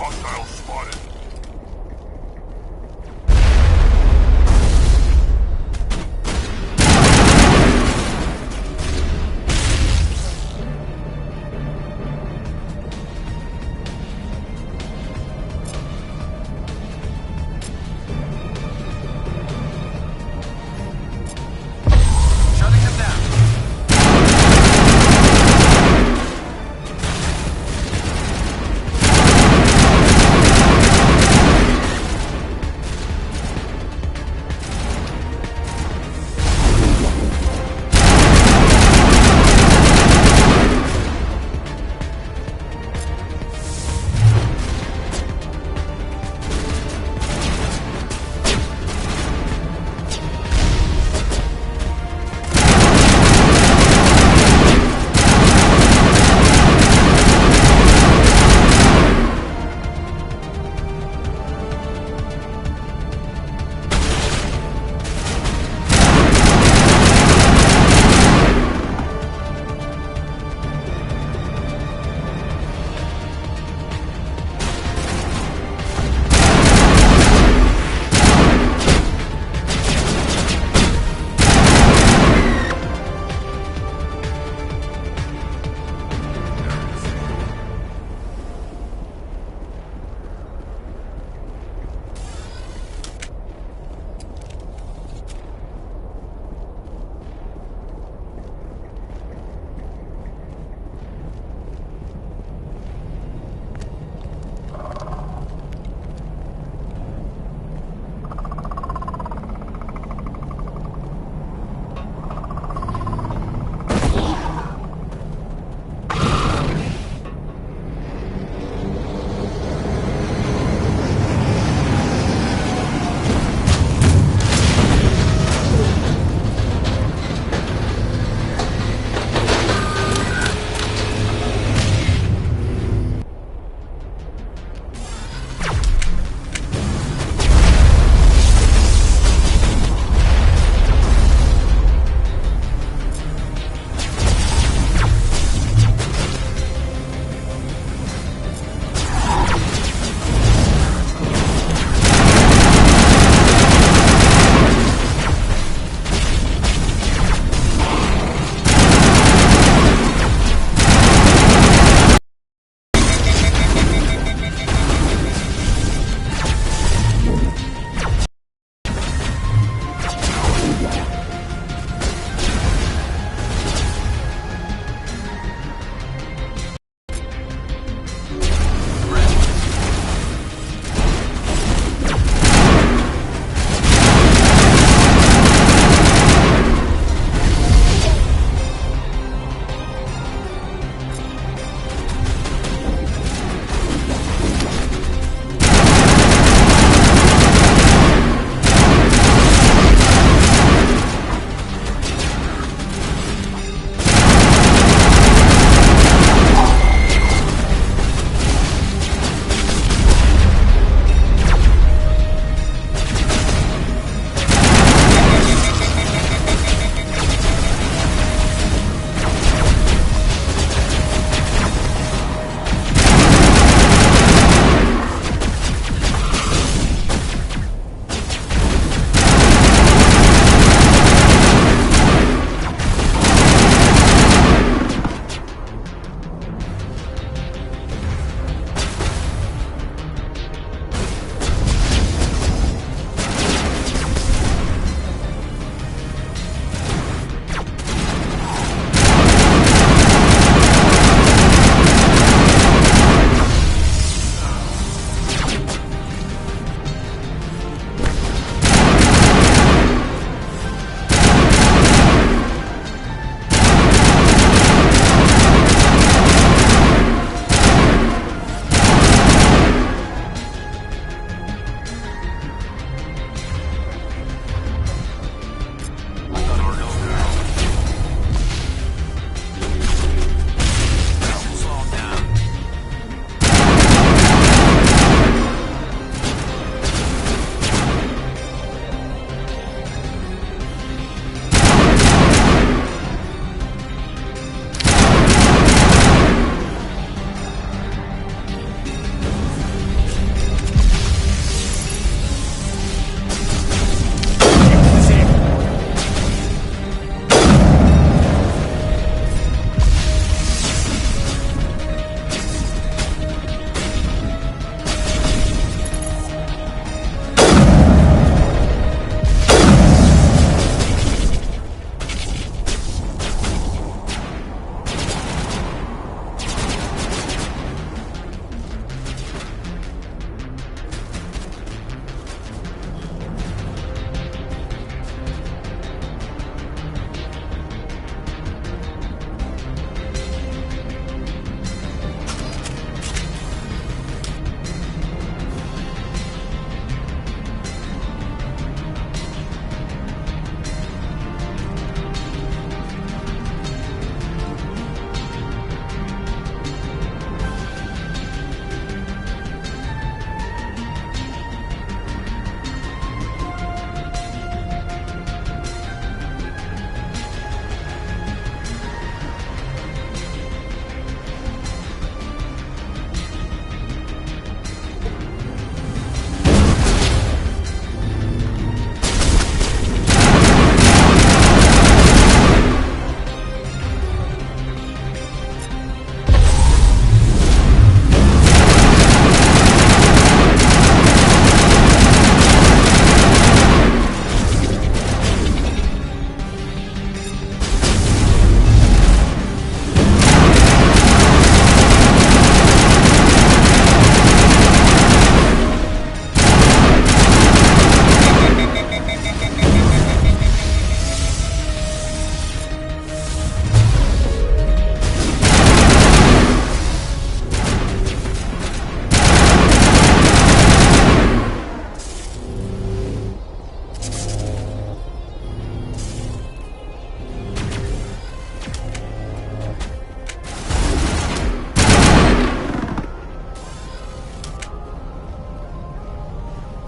Hostile spotted. Shutting him down.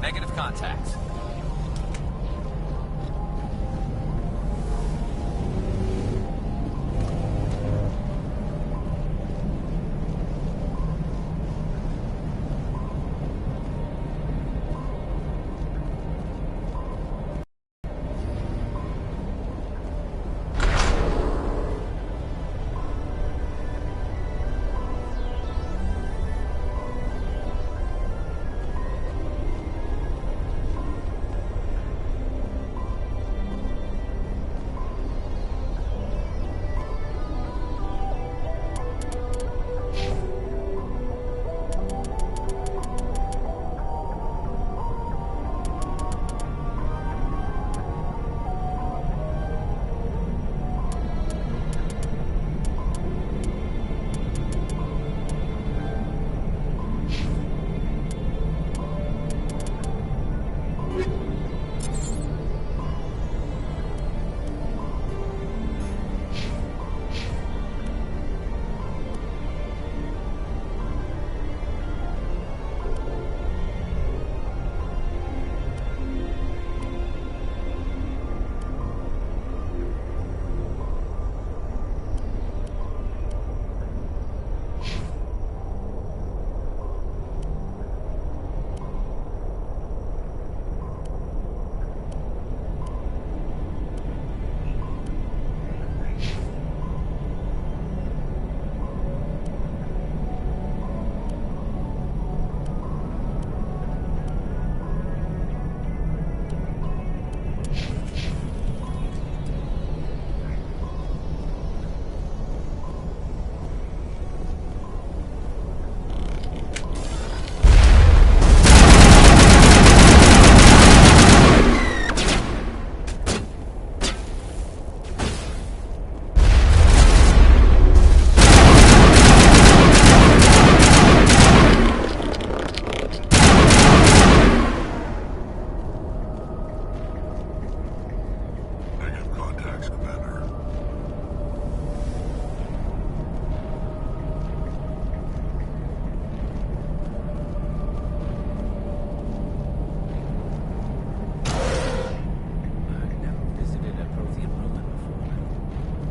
Negative contacts.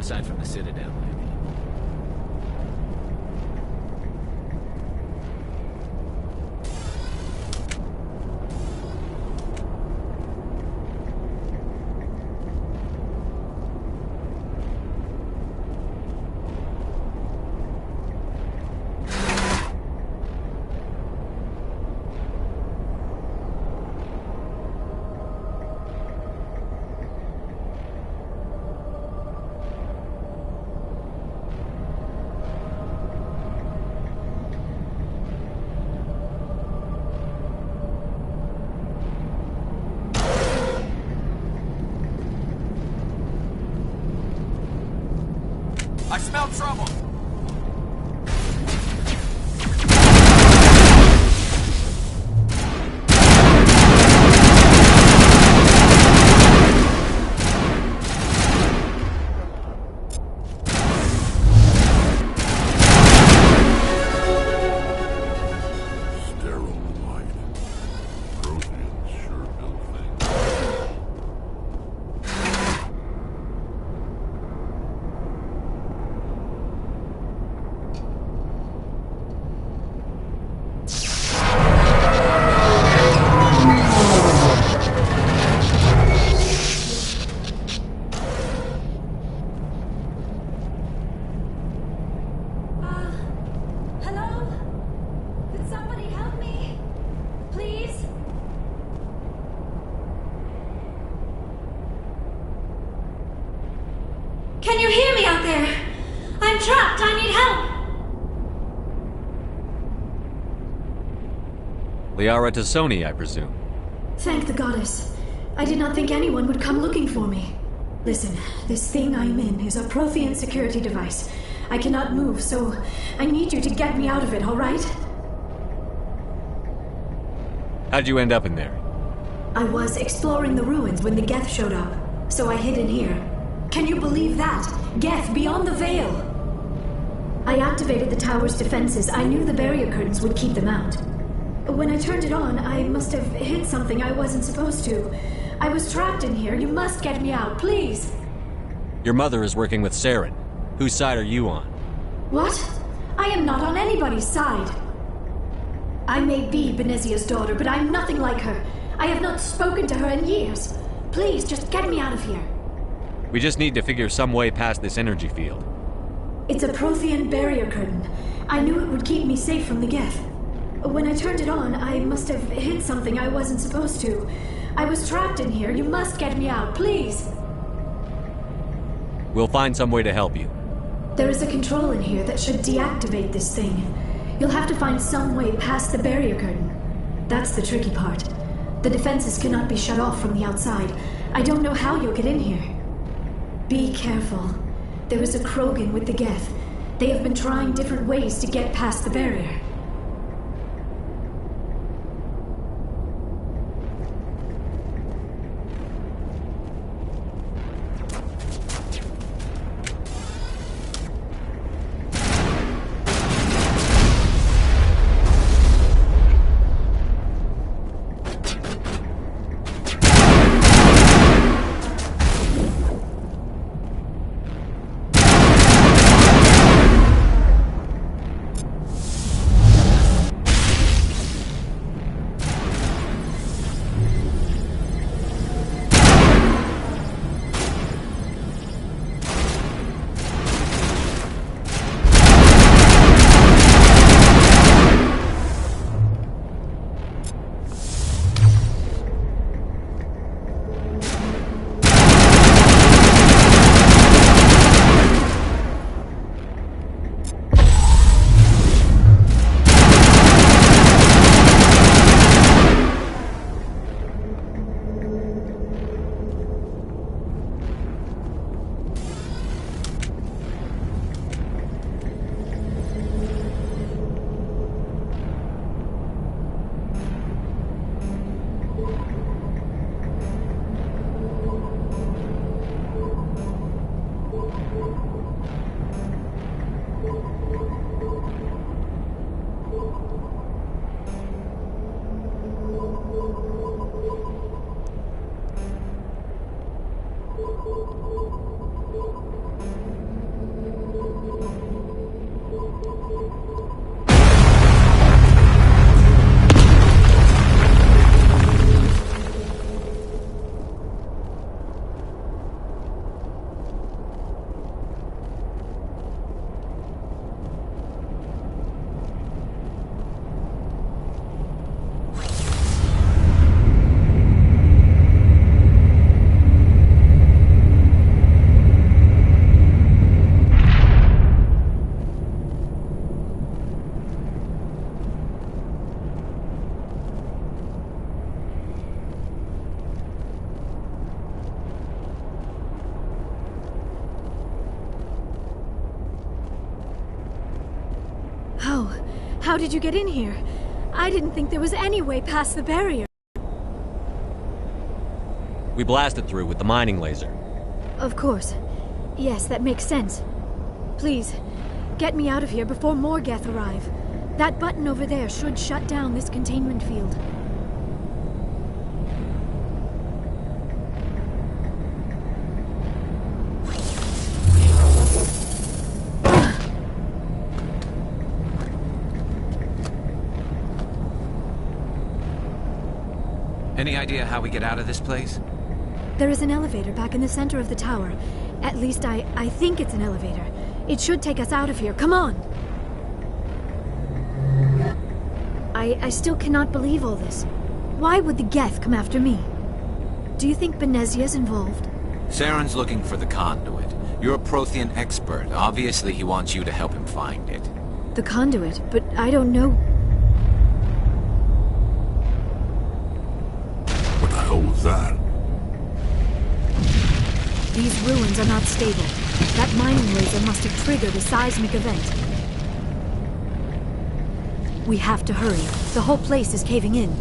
Aside from the Citadel, I mean. I smell trouble! Can you hear me out there? I'm trapped. I need help. Liara Tassoni, I presume. Thank the goddess. I did not think anyone would come looking for me. Listen, this thing I'm in is a Prothean security device. I cannot move, so I need you to get me out of it, all right? How'd you end up in there? I was exploring the ruins when the Geth showed up, so I hid in here. Can you believe that? Geth beyond the veil! I activated the tower's defenses. I knew the barrier curtains would keep them out. When I turned it on, I must have hit something I wasn't supposed to. I was trapped in here. You must get me out, please. Your mother is working with Saren. Whose side are you on? What? I am not on anybody's side. I may be Benezia's daughter, but I'm nothing like her. I have not spoken to her in years. Please, just get me out of here. We just need to figure some way past this energy field. It's a Prothean barrier curtain. I knew it would keep me safe from the Geth. When I turned it on, I must have hit something I wasn't supposed to. I was trapped in here. You must get me out, please. We'll find some way to help you. There is a control in here that should deactivate this thing. You'll have to find some way past the barrier curtain. That's the tricky part. The defenses cannot be shut off from the outside. I don't know how you'll get in here. Be careful. There is a Krogan with the Geth. They have been trying different ways to get past the barrier. How did you get in here? I didn't think there was any way past the barrier. We blasted through with the mining laser. Of course. Yes, that makes sense. Please, get me out of here before more Geth arrive. That button over there should shut down this containment field. Any idea how we get out of this place? There is an elevator back in the center of the tower. At least I think it's an elevator. It should take us out of here. Come on! I still cannot believe all this. Why would the Geth come after me? Do you think Benezia's involved? Saren's looking for the conduit. You're a Prothean expert. Obviously he wants you to help him find it. The conduit? But I don't know... What the hell was that? These ruins are not stable. That mining laser must have triggered a seismic event. We have to hurry. The whole place is caving in.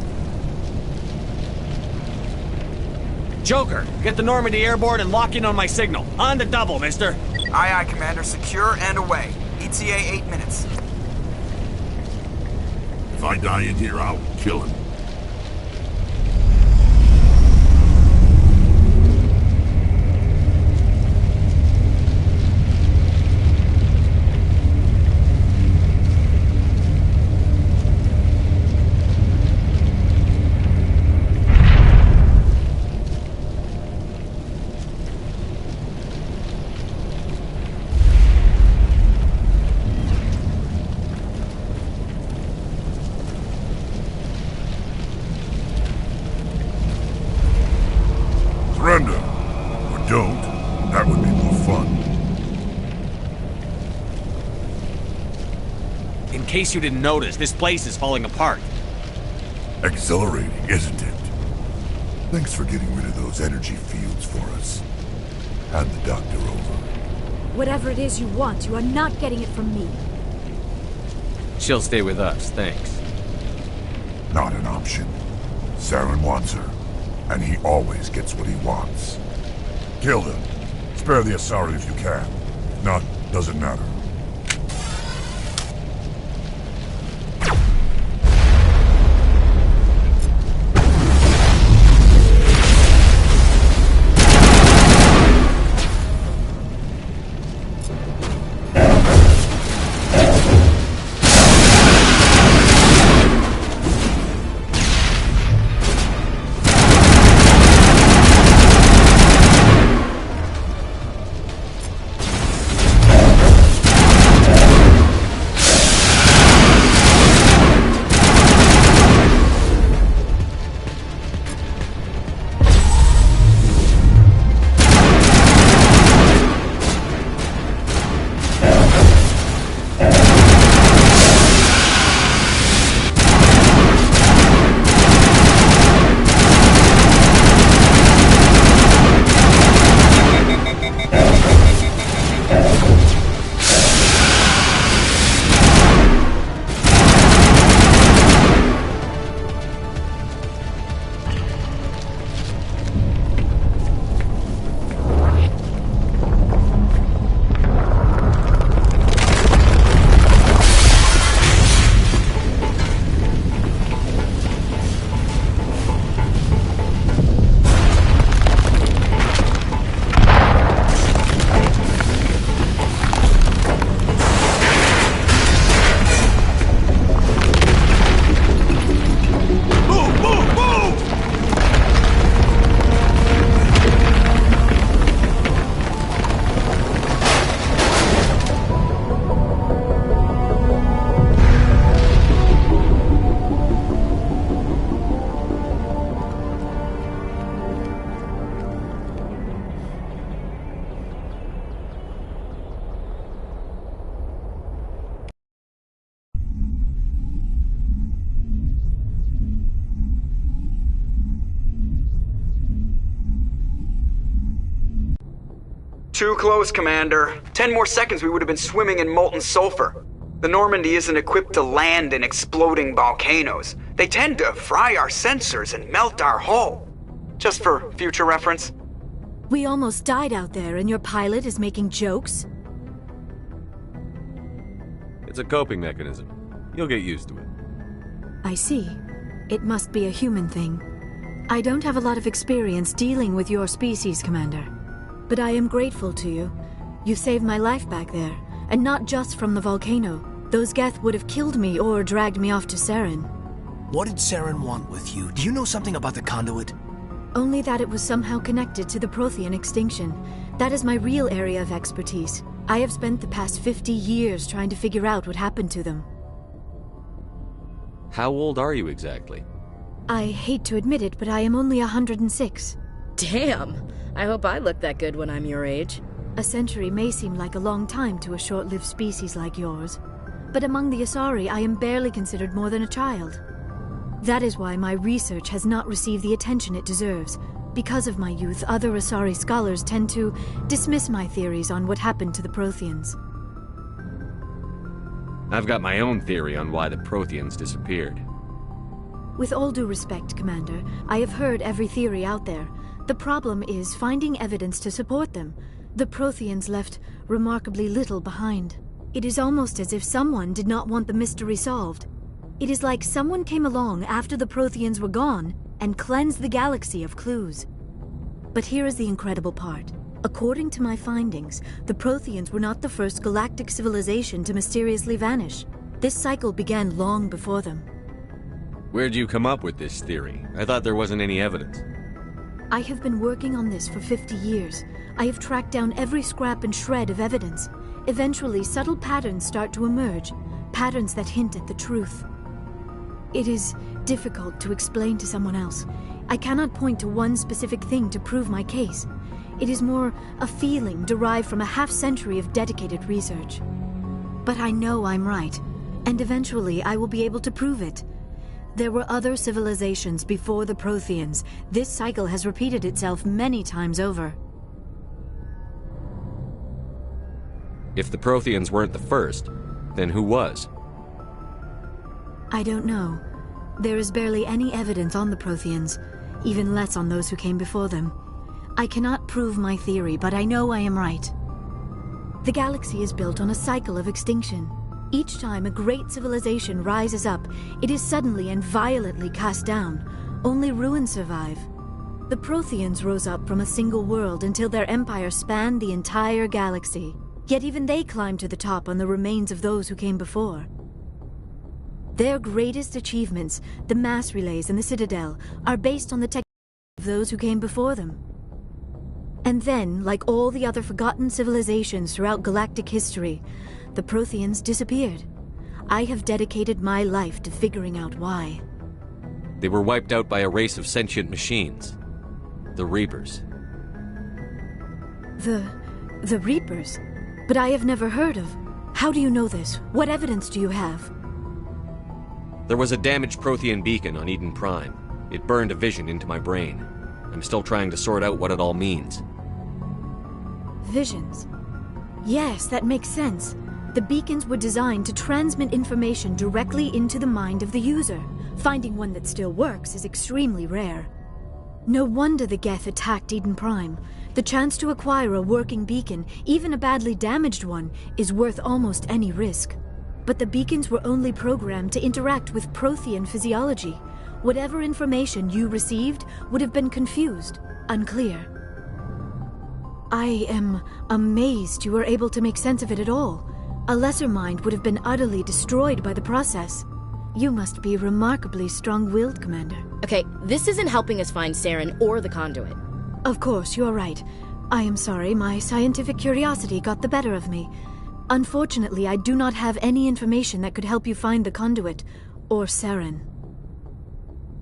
Joker, get the Normandy airborne and lock in on my signal. On the double, mister. Aye, aye, Commander. Secure and away. ETA 8 minutes. If I die in here, I'll kill him. Surrender. Or don't. That would be more fun. In case you didn't notice, this place is falling apart. Exhilarating, isn't it? Thanks for getting rid of those energy fields for us. Hand the doctor over. Whatever it is you want, you are not getting it from me. She'll stay with us, thanks. Not an option. Saren wants her, and he always gets what he wants. Kill them. Spare the Asari if you can. If not, doesn't matter. Too close, Commander. 10 more seconds we would have been swimming in molten sulfur. The Normandy isn't equipped to land in exploding volcanoes. They tend to fry our sensors and melt our hull. Just for future reference. We almost died out there, and your pilot is making jokes? It's a coping mechanism. You'll get used to it. I see. It must be a human thing. I don't have a lot of experience dealing with your species, Commander. But I am grateful to you. You saved my life back there, and not just from the volcano. Those Geth would have killed me or dragged me off to Saren. What did Saren want with you? Do you know something about the conduit? Only that it was somehow connected to the Prothean extinction. That is my real area of expertise. I have spent the past 50 years trying to figure out what happened to them. How old are you exactly? I hate to admit it, but I am only 106. Damn! I hope I look that good when I'm your age. A century may seem like a long time to a short-lived species like yours. But among the Asari, I am barely considered more than a child. That is why my research has not received the attention it deserves. Because of my youth, other Asari scholars tend to dismiss my theories on what happened to the Protheans. I've got my own theory on why the Protheans disappeared. With all due respect, Commander, I have heard every theory out there. The problem is finding evidence to support them. The Protheans left remarkably little behind. It is almost as if someone did not want the mystery solved. It is like someone came along after the Protheans were gone and cleansed the galaxy of clues. But here is the incredible part. According to my findings, the Protheans were not the first galactic civilization to mysteriously vanish. This cycle began long before them. Where'd you come up with this theory? I thought there wasn't any evidence. I have been working on this for 50 years. I have tracked down every scrap and shred of evidence. Eventually, subtle patterns start to emerge, patterns that hint at the truth. It is difficult to explain to someone else. I cannot point to one specific thing to prove my case. It is more a feeling derived from a half-century of dedicated research. But I know I'm right, and eventually I will be able to prove it. There were other civilizations before the Protheans. This cycle has repeated itself many times over. If the Protheans weren't the first, then who was? I don't know. There is barely any evidence on the Protheans, even less on those who came before them. I cannot prove my theory, but I know I am right. The galaxy is built on a cycle of extinction. Each time a great civilization rises up, it is suddenly and violently cast down. Only ruins survive. The Protheans rose up from a single world until their empire spanned the entire galaxy. Yet even they climbed to the top on the remains of those who came before. Their greatest achievements, the mass relays and the Citadel, are based on the technology of those who came before them. And then, like all the other forgotten civilizations throughout galactic history, the Protheans disappeared. I have dedicated my life to figuring out why. They were wiped out by a race of sentient machines. The Reapers. The Reapers? But I have never heard of. How do you know this? What evidence do you have? There was a damaged Prothean beacon on Eden Prime. It burned a vision into my brain. I'm still trying to sort out what it all means. Visions. Yes, that makes sense. The beacons were designed to transmit information directly into the mind of the user. Finding one that still works is extremely rare. No wonder the Geth attacked Eden Prime. The chance to acquire a working beacon, even a badly damaged one, is worth almost any risk. But the beacons were only programmed to interact with Prothean physiology. Whatever information you received would have been confused, unclear. I am amazed you were able to make sense of it at all. A lesser mind would have been utterly destroyed by the process. You must be remarkably strong-willed, Commander. Okay, this isn't helping us find Saren or the conduit. Of course, you are right. I am sorry, my scientific curiosity got the better of me. Unfortunately, I do not have any information that could help you find the conduit, or Saren.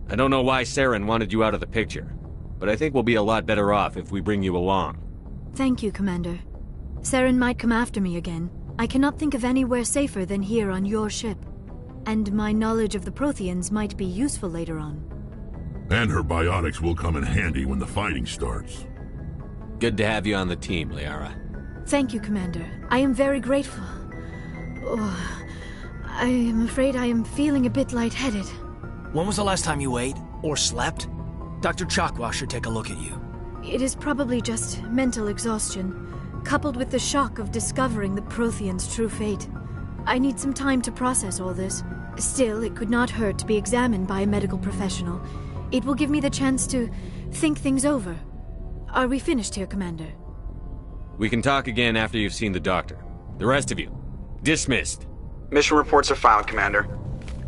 I don't know why Saren wanted you out of the picture, but I think we'll be a lot better off if we bring you along. Thank you, Commander. Saren might come after me again. I cannot think of anywhere safer than here on your ship. And my knowledge of the Protheans might be useful later on. And her biotics will come in handy when the fighting starts. Good to have you on the team, Liara. Thank you, Commander. I am very grateful. Oh, I am afraid I am feeling a bit lightheaded. When was the last time you ate or slept? Dr. Chakwa should take a look at you. It is probably just mental exhaustion, coupled with the shock of discovering the Protheans' true fate. I need some time to process all this. Still, it could not hurt to be examined by a medical professional. It will give me the chance to think things over. Are we finished here, Commander? We can talk again after you've seen the doctor. The rest of you, dismissed. Mission reports are filed, Commander.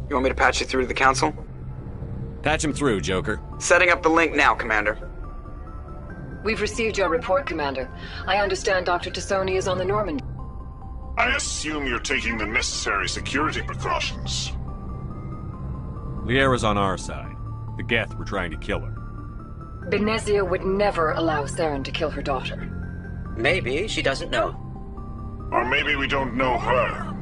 You want me to patch you through to the Council? Patch him through, Joker. Setting up the link now, Commander. We've received your report, Commander. I understand Dr. Tassoni is on the Normandy. I assume you're taking the necessary security precautions. Liara's on our side. The Geth were trying to kill her. Benezia would never allow Saren to kill her daughter. Maybe she doesn't know. Or maybe we don't know her.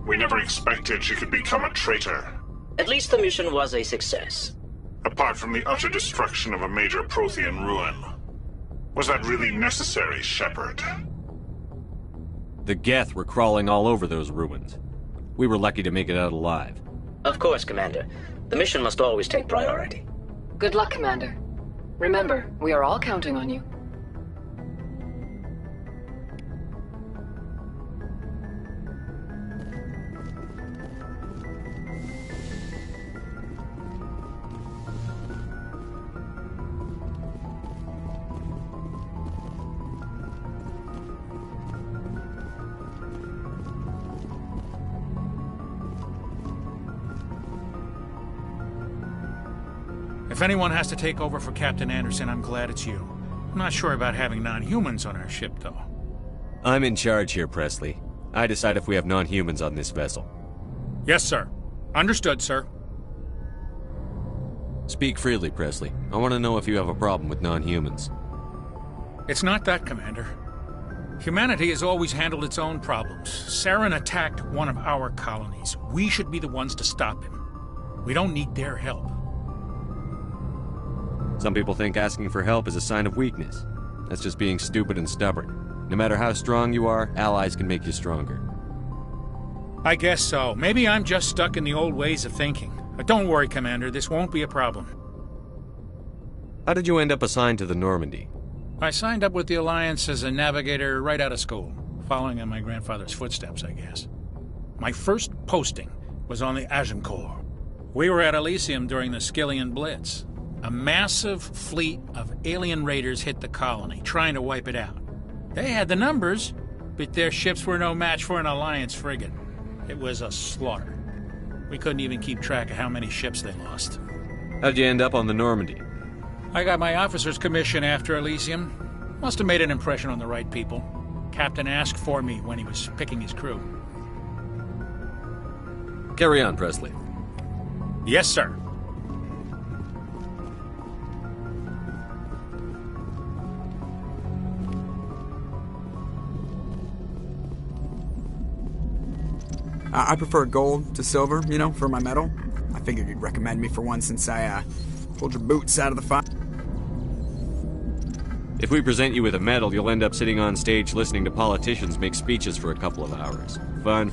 We never expected she could become a traitor. At least the mission was a success. Apart from the utter destruction of a major Prothean ruin. Was that really necessary, Shepard? The Geth were crawling all over those ruins. We were lucky to make it out alive. Of course, Commander. The mission must always take priority. Good luck, Commander. Remember, we are all counting on you. If anyone has to take over for Captain Anderson, I'm glad it's you. I'm not sure about having non-humans on our ship, though. I'm in charge here, Presley. I decide if we have non-humans on this vessel. Yes, sir. Understood, sir. Speak freely, Presley. I want to know if you have a problem with non-humans. It's not that, Commander. Humanity has always handled its own problems. Saren attacked one of our colonies. We should be the ones to stop him. We don't need their help. Some people think asking for help is a sign of weakness. That's just being stupid and stubborn. No matter how strong you are, allies can make you stronger. I guess so. Maybe I'm just stuck in the old ways of thinking. But don't worry, Commander. This won't be a problem. How did you end up assigned to the Normandy? I signed up with the Alliance as a navigator right out of school, following in my grandfather's footsteps, I guess. My first posting was on the Agincourt. We were at Elysium during the Skillian Blitz. A massive fleet of alien raiders hit the colony, trying to wipe it out. They had the numbers, but their ships were no match for an Alliance frigate. It was a slaughter. We couldn't even keep track of how many ships they lost. How'd you end up on the Normandy? I got my officer's commission after Elysium. Must have made an impression on the right people. Captain asked for me when he was picking his crew. Carry on, Presley. Yes, sir. I prefer gold to silver, you know, for my medal. I figured you'd recommend me for one since I, pulled your boots out of the fire. If we present you with a medal, you'll end up sitting on stage listening to politicians make speeches for a couple of hours. Fun.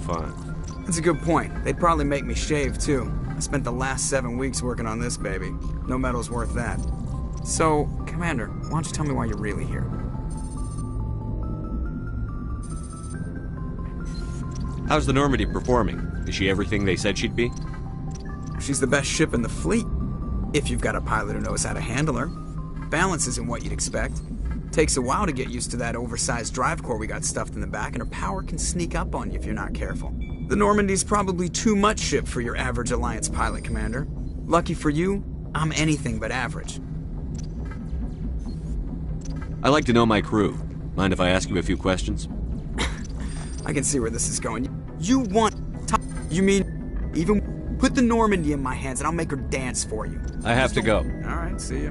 That's a good point. They'd probably make me shave, too. I spent the last 7 weeks working on this baby. No medal's worth that. So, Commander, why don't you tell me why you're really here? How's the Normandy performing? Is she everything they said she'd be? She's the best ship in the fleet. If you've got a pilot who knows how to handle her. Balance isn't what you'd expect. Takes a while to get used to that oversized drive core we got stuffed in the back, and her power can sneak up on you if you're not careful. The Normandy's probably too much ship for your average Alliance pilot, Commander. Lucky for you, I'm anything but average. I like to know my crew. Mind if I ask you a few questions? I can see where this is going. You want... You mean... Even put the Normandy in my hands and I'll make her dance for you. I have to go. Alright, see ya.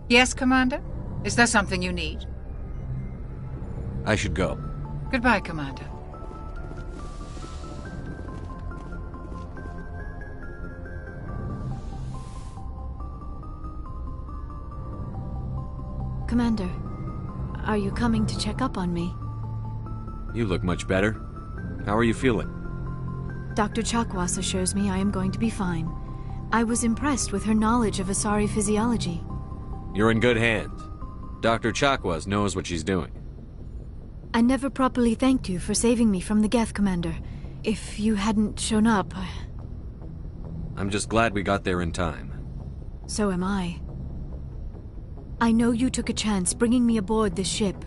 Yes, Commander? Is there something you need? I should go. Goodbye, Commander. Commander, are you coming to check up on me? You look much better. How are you feeling? Dr. Chakwas assures me I am going to be fine. I was impressed with her knowledge of Asari physiology. You're in good hands. Dr. Chakwas knows what she's doing. I never properly thanked you for saving me from the Geth, Commander. If you hadn't shown up... I'm just glad we got there in time. So am I. I know you took a chance bringing me aboard this ship.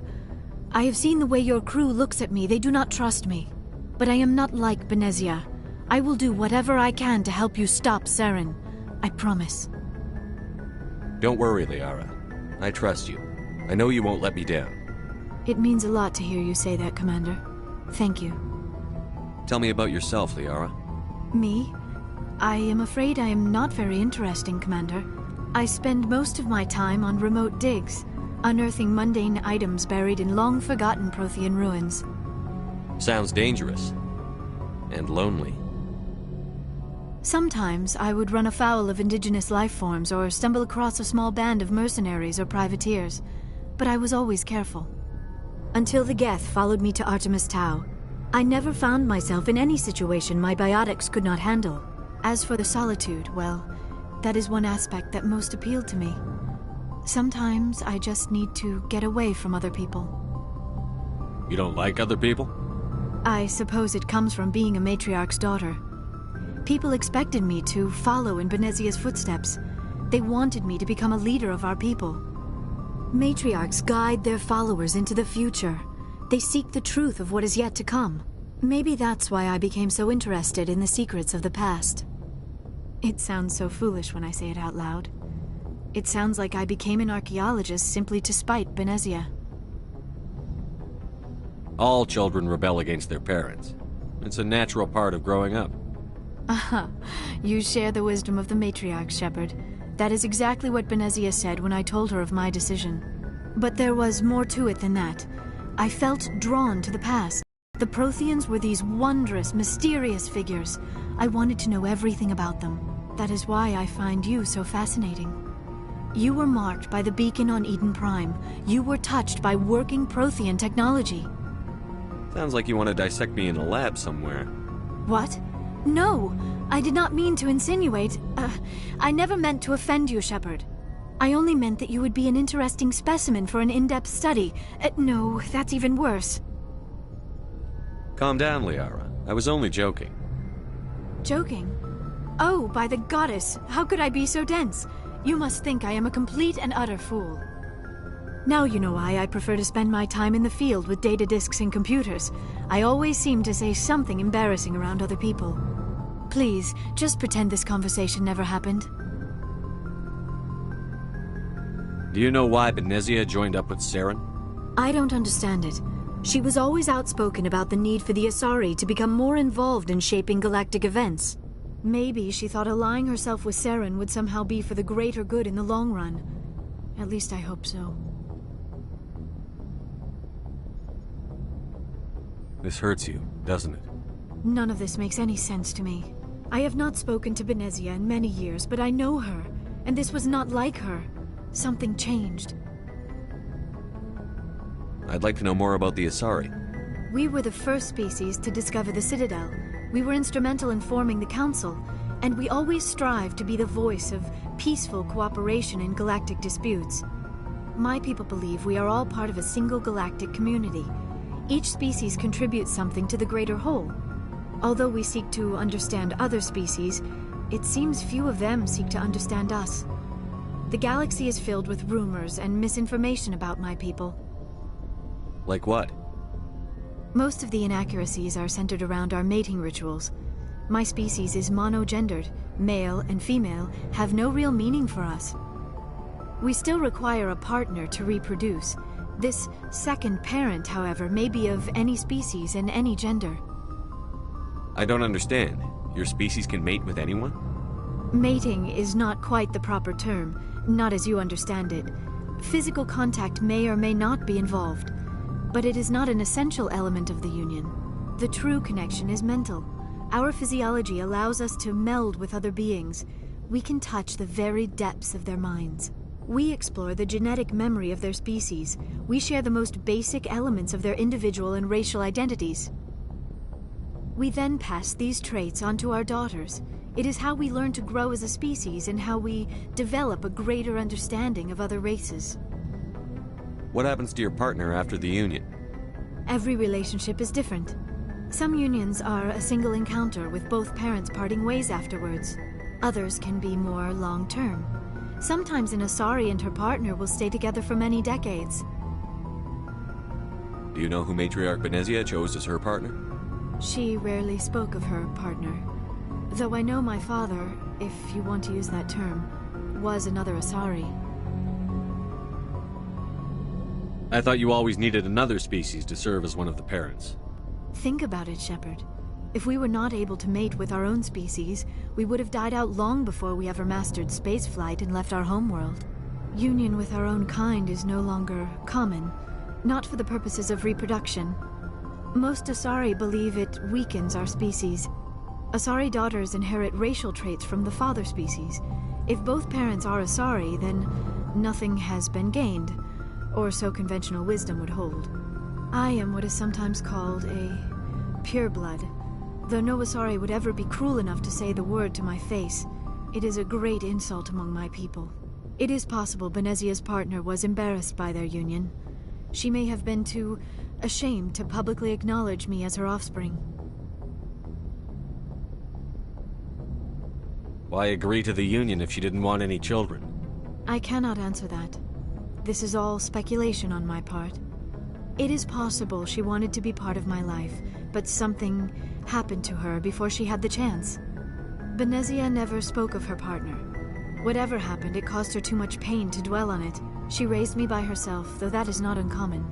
I have seen the way your crew looks at me. They do not trust me. But I am not like Benezia. I will do whatever I can to help you stop Saren. I promise. Don't worry, Liara. I trust you. I know you won't let me down. It means a lot to hear you say that, Commander. Thank you. Tell me about yourself, Liara. Me? I am afraid I am not very interesting, Commander. I spend most of my time on remote digs, unearthing mundane items buried in long-forgotten Prothean ruins. Sounds dangerous. And lonely. Sometimes I would run afoul of indigenous life forms or stumble across a small band of mercenaries or privateers, but I was always careful. Until the Geth followed me to Artemis Tau, I never found myself in any situation my biotics could not handle. As for the solitude, well, That is one aspect that most appealed to me. Sometimes I just need to get away from other people. You don't like other people? I suppose it comes from being a matriarch's daughter. People expected me to follow in Benezia's footsteps. They wanted me to become a leader of our people. Matriarchs guide their followers into the future. They seek the truth of what is yet to come. Maybe that's why I became so interested in the secrets of the past. It sounds so foolish when I say it out loud. It sounds like I became an archaeologist simply to spite Benezia. All children rebel against their parents. It's a natural part of growing up. Aha, you share the wisdom of the matriarch, Shepard. That is exactly what Benezia said when I told her of my decision. But there was more to it than that. I felt drawn to the past. The Protheans were these wondrous, mysterious figures. I wanted to know everything about them. That is why I find you so fascinating. You were marked by the beacon on Eden Prime. You were touched by working Prothean technology. Sounds like you want to dissect me in a lab somewhere. What? No! I did not mean to insinuate. I never meant to offend you, Shepard. I only meant that you would be an interesting specimen for an in-depth study. No, that's even worse. Calm down, Liara. I was only joking. Joking? Oh, by the goddess, how could I be so dense? You must think I am a complete and utter fool. Now you know why I prefer to spend my time in the field with data disks and computers. I always seem to say something embarrassing around other people. Please, just pretend this conversation never happened. Do you know why Benezia joined up with Saren? I don't understand it. She was always outspoken about the need for the Asari to become more involved in shaping galactic events. Maybe she thought allying herself with Saren would somehow be for the greater good in the long run. At least I hope so. This hurts you, doesn't it? None of this makes any sense to me. I have not spoken to Benezia in many years, but I know her, and this was not like her. Something changed. I'd like to know more about the Asari. We were the first species to discover the Citadel. We were instrumental in forming the Council, and we always strive to be the voice of peaceful cooperation in galactic disputes. My people believe we are all part of a single galactic community. Each species contributes something to the greater whole. Although we seek to understand other species, it seems few of them seek to understand us. The galaxy is filled with rumors and misinformation about my people. Like what? Most of the inaccuracies are centered around our mating rituals. My species is monogendered. Male and female have no real meaning for us. We still require a partner to reproduce. This second parent, however, may be of any species and any gender. I don't understand. Your species can mate with anyone? Mating is not quite the proper term, not as you understand it. Physical contact may or may not be involved, but it is not an essential element of the union. The true connection is mental. Our physiology allows us to meld with other beings. We can touch the very depths of their minds. We explore the genetic memory of their species. We share the most basic elements of their individual and racial identities. We then pass these traits on to our daughters. It is how we learn to grow as a species and how we develop a greater understanding of other races. What happens to your partner after the union? Every relationship is different. Some unions are a single encounter with both parents parting ways afterwards. Others can be more long-term. Sometimes an Asari and her partner will stay together for many decades. Do you know who Matriarch Benezia chose as her partner? She rarely spoke of her partner. Though I know my father, if you want to use that term, was another Asari. I thought you always needed another species to serve as one of the parents. Think about it, Shepard. If we were not able to mate with our own species, we would have died out long before we ever mastered spaceflight and left our homeworld. Union with our own kind is no longer common, not for the purposes of reproduction. Most Asari believe it weakens our species. Asari daughters inherit racial traits from the father species. If both parents are Asari, then nothing has been gained, or so conventional wisdom would hold. I am what is sometimes called a pureblood, though no Asari would ever be cruel enough to say the word to my face. It is a great insult among my people. It is possible Benezia's partner was embarrassed by their union. She may have been too ashamed to publicly acknowledge me as her offspring. Why agree to the union if she didn't want any children? I cannot answer that. This is all speculation on my part. It is possible she wanted to be part of my life, but something happened to her before she had the chance. Benezia never spoke of her partner. Whatever happened, it caused her too much pain to dwell on it. She raised me by herself, though that is not uncommon.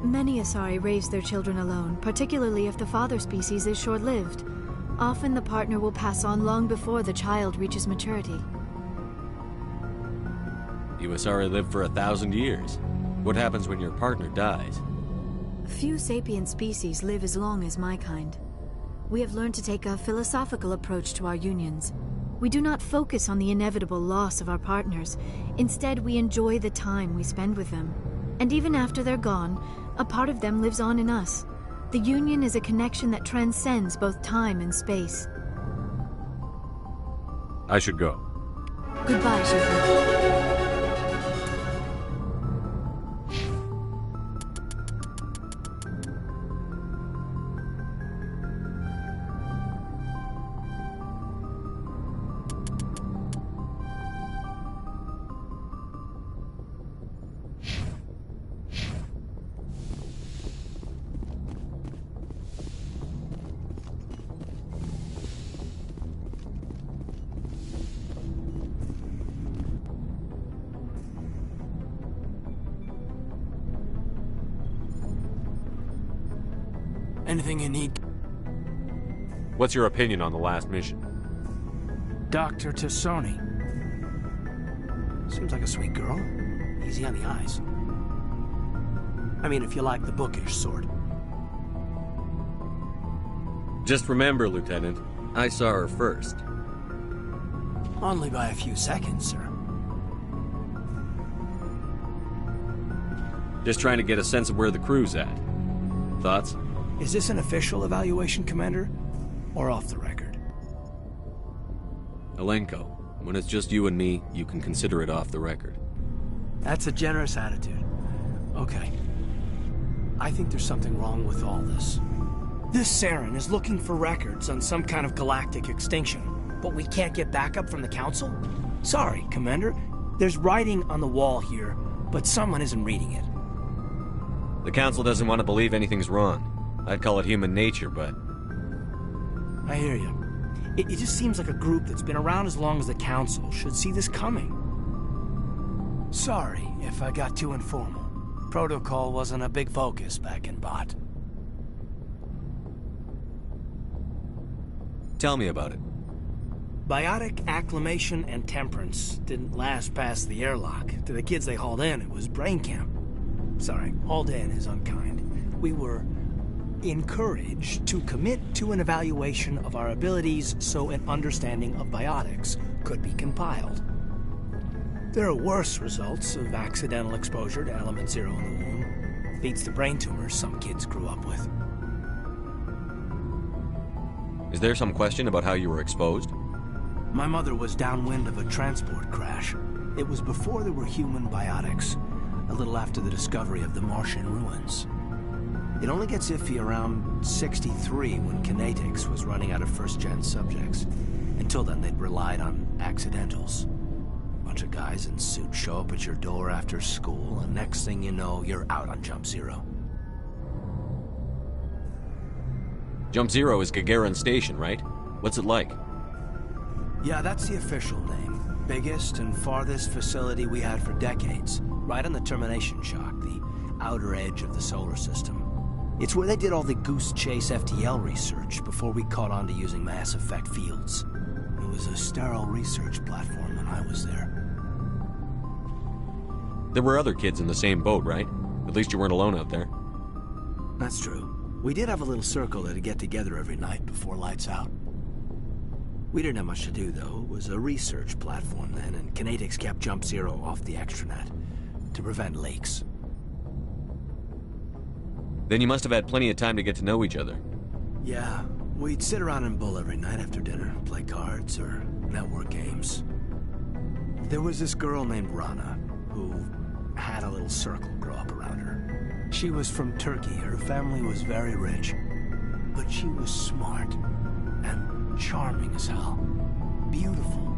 Many Asari raise their children alone, particularly if the father species is short-lived. Often the partner will pass on long before the child reaches maturity. You Asari live for 1,000 years. What happens when your partner dies? Few sapient species live as long as my kind. We have learned to take a philosophical approach to our unions. We do not focus on the inevitable loss of our partners. Instead, we enjoy the time we spend with them. And even after they're gone, a part of them lives on in us. The union is a connection that transcends both time and space. I should go. Goodbye, Shepard. Anything you need? What's your opinion on the last mission? Dr. Tassoni. Seems like a sweet girl. Easy on the eyes. I mean, if you like the bookish sort. Just remember, Lieutenant, I saw her first. Only by a few seconds, sir. Just trying to get a sense of where the crew's at. Thoughts? Is this an official evaluation, Commander? Or off the record? Alenko, when it's just you and me, you can consider it off the record. That's a generous attitude. Okay. I think there's something wrong with all this. This Saren is looking for records on some kind of galactic extinction, but we can't get backup from the Council? Sorry, Commander. There's writing on the wall here, but someone isn't reading it. The Council doesn't want to believe anything's wrong. I'd call it human nature, but... I hear you. It just seems like a group that's been around as long as the Council should see this coming. Sorry if I got too informal. Protocol wasn't a big focus back in Bot. Tell me about it. Biotic acclimation and temperance didn't last past the airlock. To the kids they hauled in, it was brain camp. Sorry, hauled in is unkind. We were encouraged to commit to an evaluation of our abilities so an understanding of biotics could be compiled. There are worse results of accidental exposure to element 0 in the womb. Beats the brain tumors some kids grew up with. Is there some question about how you were exposed? My mother was downwind of a transport crash. It was before there were human biotics, a little after the discovery of the Martian ruins. It only gets iffy around 63 when Kinetics was running out of first-gen subjects. Until then, they'd relied on accidentals. Bunch of guys in suits show up at your door after school, and next thing you know, you're out on Jump Zero. Jump Zero is Gagarin Station, right? What's it like? Yeah, that's the official name. Biggest and farthest facility we had for decades. Right on the termination shock, the outer edge of the solar system. It's where they did all the Goose Chase FTL research before we caught on to using mass effect fields. It was a sterile research platform when I was there. There were other kids in the same boat, right? At least you weren't alone out there. That's true. We did have a little circle that'd get together every night before lights out. We didn't have much to do, though. It was a research platform then, and Kinetics kept Jump Zero off the extranet to prevent leaks. Then you must have had plenty of time to get to know each other. Yeah, We'd sit around in Bull every night after dinner, play cards or network games. There was this girl named Rana, who had a little circle grow up around her. She was from Turkey. Her family was very rich. But she was smart and charming as hell. Beautiful,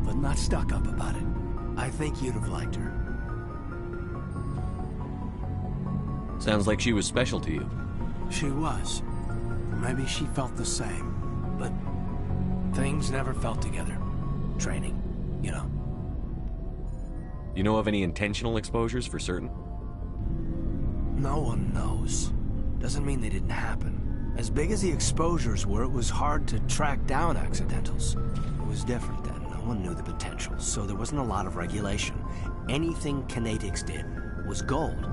but not stuck up about it. I think you'd have liked her. Sounds like she was special to you. She was. Maybe she felt the same, but things never felt together. Training, you know. You know of any intentional exposures for certain? No one knows. Doesn't mean they didn't happen. As big as the exposures were, it was hard to track down accidentals. It was different then. No one knew the potential, so there wasn't a lot of regulation. Anything Kinetics did was gold.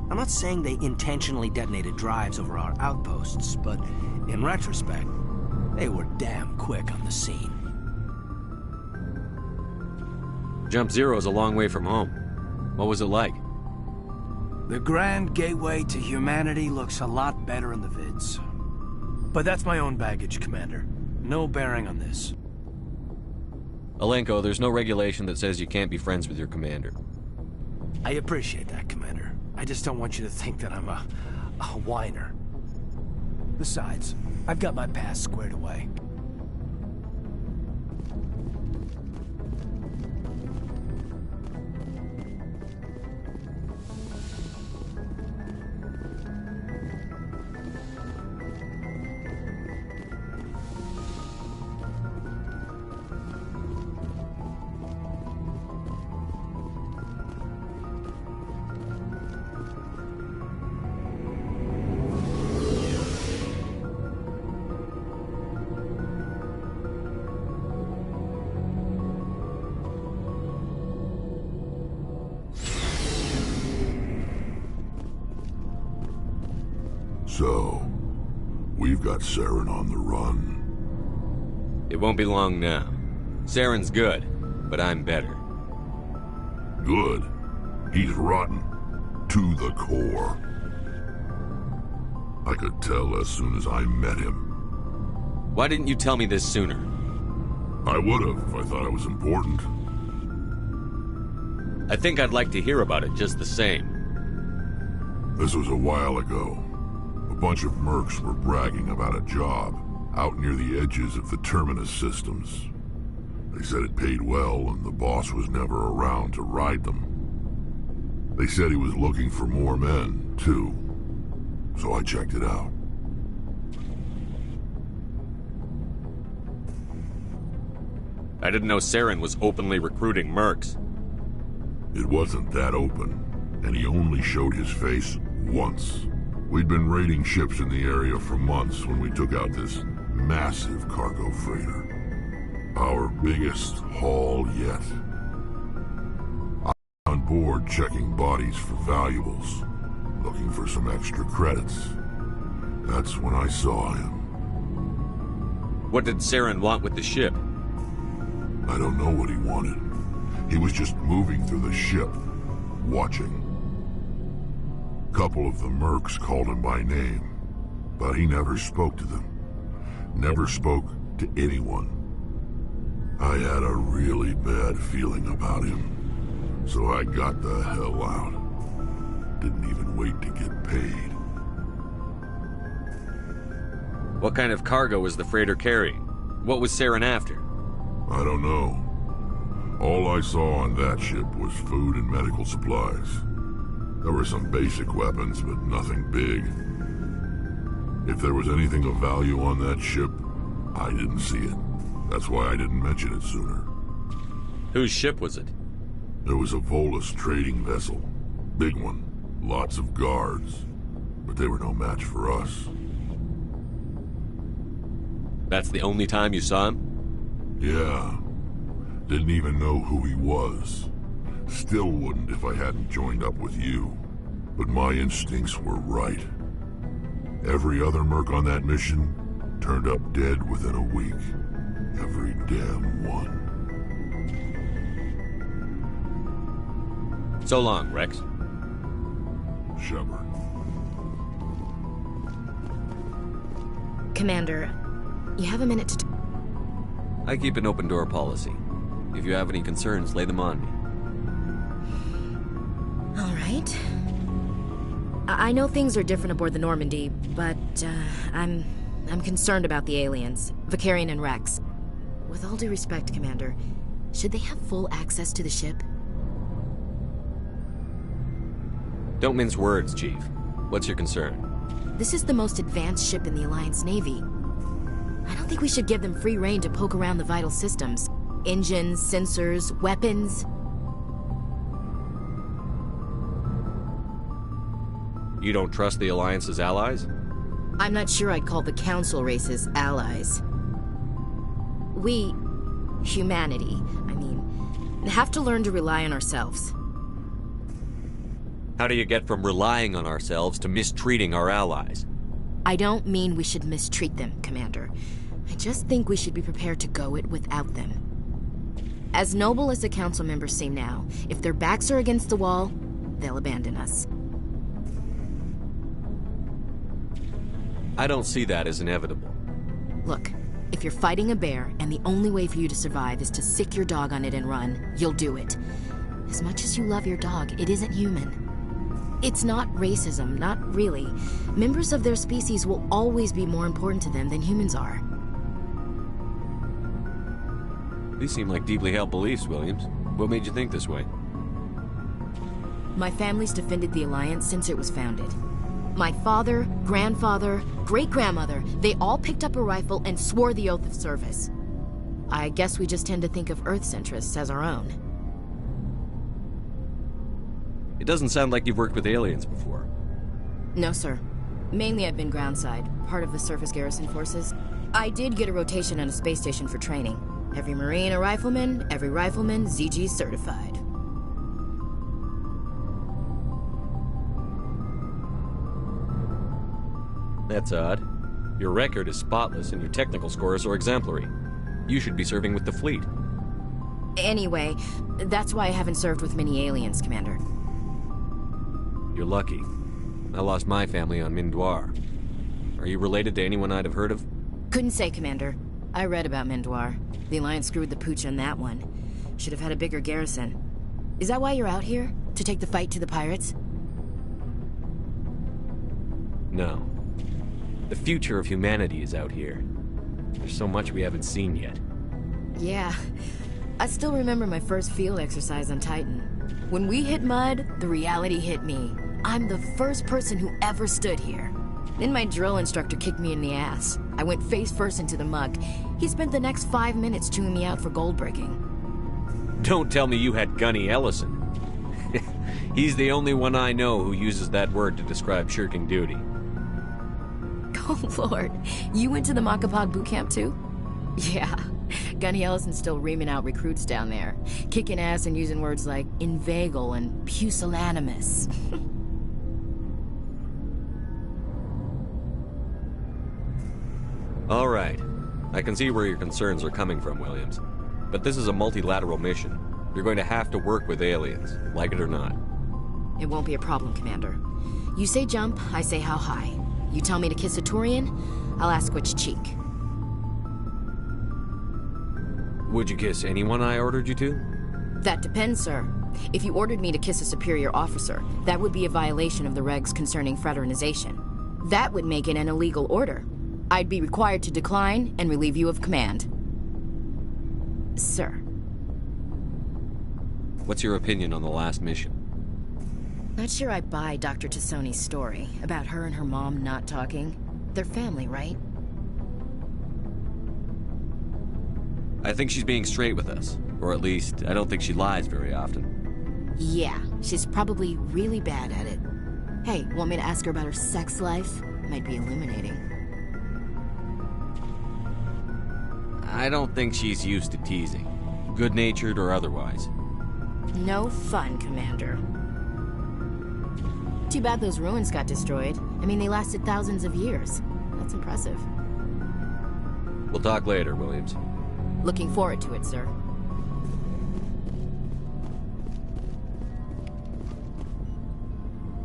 I'm not saying they intentionally detonated drives over our outposts, but in retrospect, they were damn quick on the scene. Jump Zero's a long way from home. What was it like? The grand gateway to humanity looks a lot better in the vids. But that's my own baggage, Commander. No bearing on this. Alenko, there's no regulation that says you can't be friends with your commander. I appreciate that, Commander. I just don't want you to think that I'm a whiner. Besides, I've got my past squared away. So, we've got Saren on the run. It won't be long now. Saren's good, but I'm better. Good? He's rotten. To the core. I could tell as soon as I met him. Why didn't you tell me this sooner? I would've if I thought it was important. I think I'd like to hear about it just the same. This was a while ago. A bunch of mercs were bragging about a job out near the edges of the Terminus systems. They said it paid well and the boss was never around to ride them. They said he was looking for more men, too. So I checked it out. I didn't know Saren was openly recruiting mercs. It wasn't that open, and he only showed his face once. We'd been raiding ships in the area for months when we took out this massive cargo freighter. Our biggest haul yet. I was on board checking bodies for valuables, looking for some extra credits. That's when I saw him. What did Saren want with the ship? I don't know what he wanted. He was just moving through the ship, watching. Couple of the mercs called him by name, but he never spoke to them. Never spoke to anyone. I had a really bad feeling about him, so I got the hell out. Didn't even wait to get paid. What kind of cargo was the freighter carrying? What was Saren after? I don't know. All I saw on that ship was food and medical supplies. There were some basic weapons, but nothing big. If there was anything of value on that ship, I didn't see it. That's why I didn't mention it sooner. Whose ship was it? It was a Volus trading vessel. Big one. Lots of guards. But they were no match for us. That's the only time you saw him? Yeah. Didn't even know who he was. Still wouldn't if I hadn't joined up with you. But my instincts were right. Every other merc on that mission turned up dead within a week. Every damn one. So long, Rex. Shepard. Commander, you have a minute to... I keep an open door policy. If you have any concerns, lay them on me. All right. I know things are different aboard the Normandy, but I'm concerned about the aliens, Vicarian and Rex. With all due respect, Commander, should they have full access to the ship? Don't mince words, Chief. What's your concern? This is the most advanced ship in the Alliance Navy. I don't think we should give them free rein to poke around the vital systems. Engines, sensors, weapons. You don't trust the Alliance's allies? I'm not sure I'd call the Council races allies. We, humanity, have to learn to rely on ourselves. How do you get from relying on ourselves to mistreating our allies? I don't mean we should mistreat them, Commander. I just think we should be prepared to go it without them. As noble as the Council members seem now, if their backs are against the wall, they'll abandon us. I don't see that as inevitable. Look, if you're fighting a bear and the only way for you to survive is to sick your dog on it and run, you'll do it. As much as you love your dog, it isn't human. It's not racism, not really. Members of their species will always be more important to them than humans are. These seem like deeply held beliefs, Williams. What made you think this way? My family's defended the Alliance since it was founded. My father, grandfather, great-grandmother, they all picked up a rifle and swore the oath of service. I guess we just tend to think of Earth's interests as our own. It doesn't sound like you've worked with aliens before. No, sir. Mainly I've been groundside, part of the surface garrison forces. I did get a rotation on a space station for training. Every Marine a rifleman, every rifleman ZG certified. That's odd. Your record is spotless and your technical scores are exemplary. You should be serving with the fleet. Anyway, that's why I haven't served with many aliens, Commander. You're lucky. I lost my family on Mindoir. Are you related to anyone I'd have heard of? Couldn't say, Commander. I read about Mindoir. The Alliance screwed the pooch on that one. Should have had a bigger garrison. Is that why you're out here? To take the fight to the pirates? No. The future of humanity is out here. There's so much we haven't seen yet. Yeah. I still remember my first field exercise on Titan. When we hit mud, the reality hit me. I'm the first person who ever stood here. Then my drill instructor kicked me in the ass. I went face first into the muck. He spent the next 5 minutes chewing me out for gold breaking. Don't tell me you had Gunny Ellison. He's the only one I know who uses that word to describe shirking duty. Oh, Lord. You went to the Makapog boot camp, too? Yeah. Gunny Ellison's still reaming out recruits down there. Kicking ass and using words like inveigle and pusillanimous. All right. I can see where your concerns are coming from, Williams. But this is a multilateral mission. You're going to have to work with aliens, like it or not. It won't be a problem, Commander. You say jump, I say how high. You tell me to kiss a Turian, I'll ask which cheek. Would you kiss anyone I ordered you to? That depends, sir. If you ordered me to kiss a superior officer, that would be a violation of the regs concerning fraternization. That would make it an illegal order. I'd be required to decline and relieve you of command. Sir. What's your opinion on the last mission? Not sure I buy Dr. Tassoni's story about her and her mom not talking. They're family, right? I think she's being straight with us. Or at least, I don't think she lies very often. Yeah, she's probably really bad at it. Hey, want me to ask her about her sex life? Might be illuminating. I don't think she's used to teasing. Good-natured or otherwise. No fun, Commander. Too bad those ruins got destroyed. I mean, they lasted thousands of years. That's impressive. We'll talk later, Williams. Looking forward to it, sir.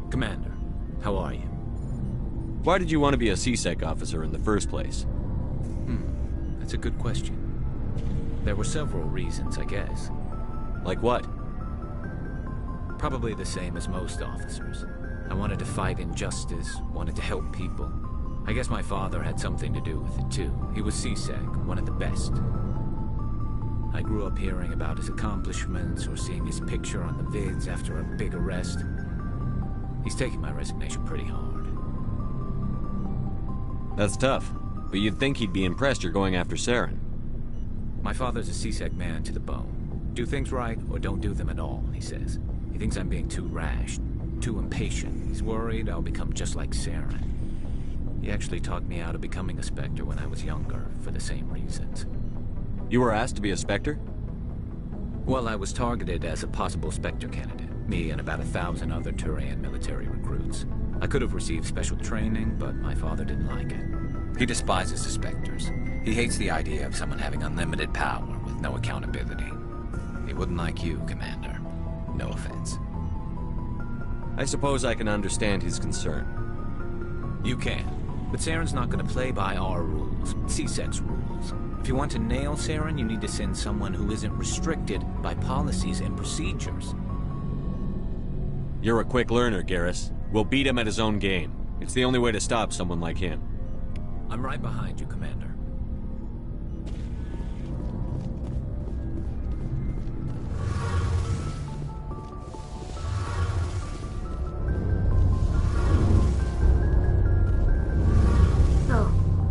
Commander, how are you? Why did you want to be a CSEC officer in the first place? That's a good question. There were several reasons, I guess. Like what? Probably the same as most officers. I wanted to fight injustice, wanted to help people. I guess my father had something to do with it too. He was CSEC, one of the best. I grew up hearing about his accomplishments or seeing his picture on the vids after a big arrest. He's taking my resignation pretty hard. That's tough, but you'd think he'd be impressed you're going after Saren. My father's a CSEC man to the bone. Do things right or don't do them at all, he says. He thinks I'm being too rash, too impatient. He's worried I'll become just like Saren. He actually talked me out of becoming a Spectre when I was younger, for the same reasons. You were asked to be a Spectre? Well, I was targeted as a possible Spectre candidate. Me and about 1,000 other Turian military recruits. I could have received special training, but my father didn't like it. He despises the Spectres. He hates the idea of someone having unlimited power with no accountability. He wouldn't like you, Commander. No offense. I suppose I can understand his concern. You can. But Saren's not going to play by our rules, CSEC's rules. If you want to nail Saren, you need to send someone who isn't restricted by policies and procedures. You're a quick learner, Garrus. We'll beat him at his own game. It's the only way to stop someone like him. I'm right behind you, Commander.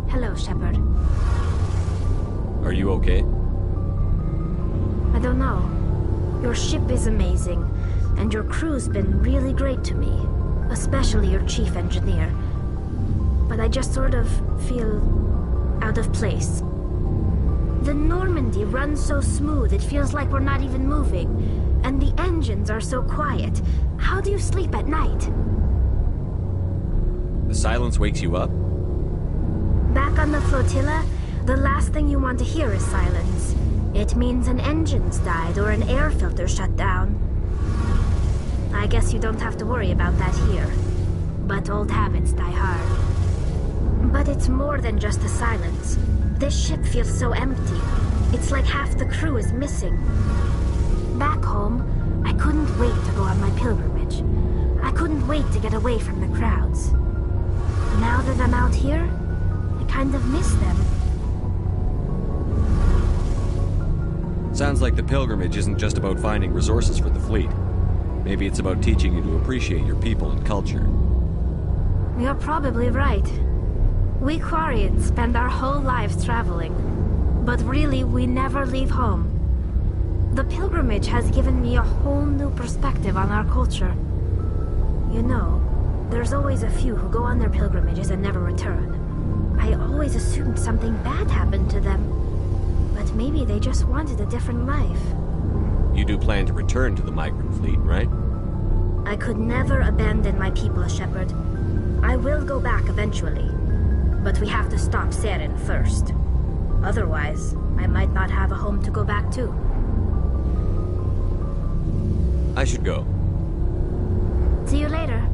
Hello, Shepard. Are you okay? I don't know. Your ship is amazing, and your crew's been really great to me, especially your chief engineer. But I just sort of feel out of place. The Normandy runs so smooth it feels like we're not even moving, and the engines are so quiet. How do you sleep at night? The silence wakes you up? Back on the flotilla, the last thing you want to hear is silence. It means an engine's died or an air filter shut down. I guess you don't have to worry about that here. But old habits die hard. But it's more than just the silence. This ship feels so empty. It's like half the crew is missing. Back home, I couldn't wait to go on my pilgrimage. I couldn't wait to get away from the crowds. Now that I'm out here, I kind of miss them. Sounds like the pilgrimage isn't just about finding resources for the fleet. Maybe it's about teaching you to appreciate your people and culture. You're probably right. We Quarians spend our whole lives traveling, but really we never leave home. The pilgrimage has given me a whole new perspective on our culture. You know, there's always a few who go on their pilgrimages and never return. I always assumed something bad happened to them, but maybe they just wanted a different life. You do plan to return to the migrant fleet, right? I could never abandon my people, Shepard. I will go back eventually, but we have to stop Saren first. Otherwise, I might not have a home to go back to. I should go. See you later.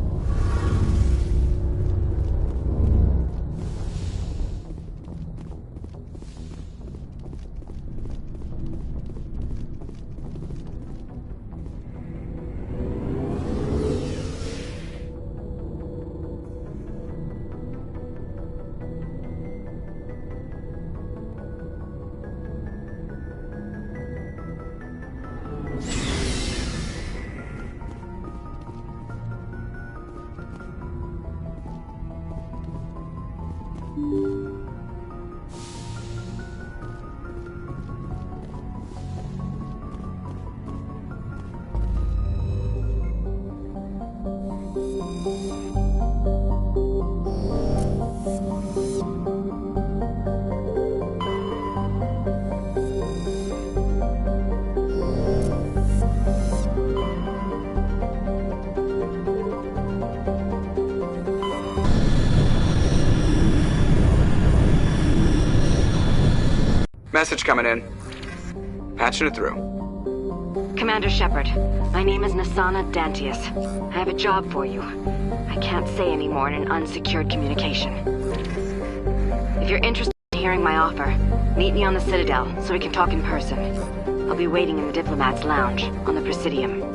Message coming in. Patching it through. Commander Shepard, my name is Nasana Dantius. I have a job for you. I can't say any more in an unsecured communication. If you're interested in hearing my offer, meet me on the Citadel so we can talk in person. I'll be waiting in the Diplomat's Lounge on the Presidium.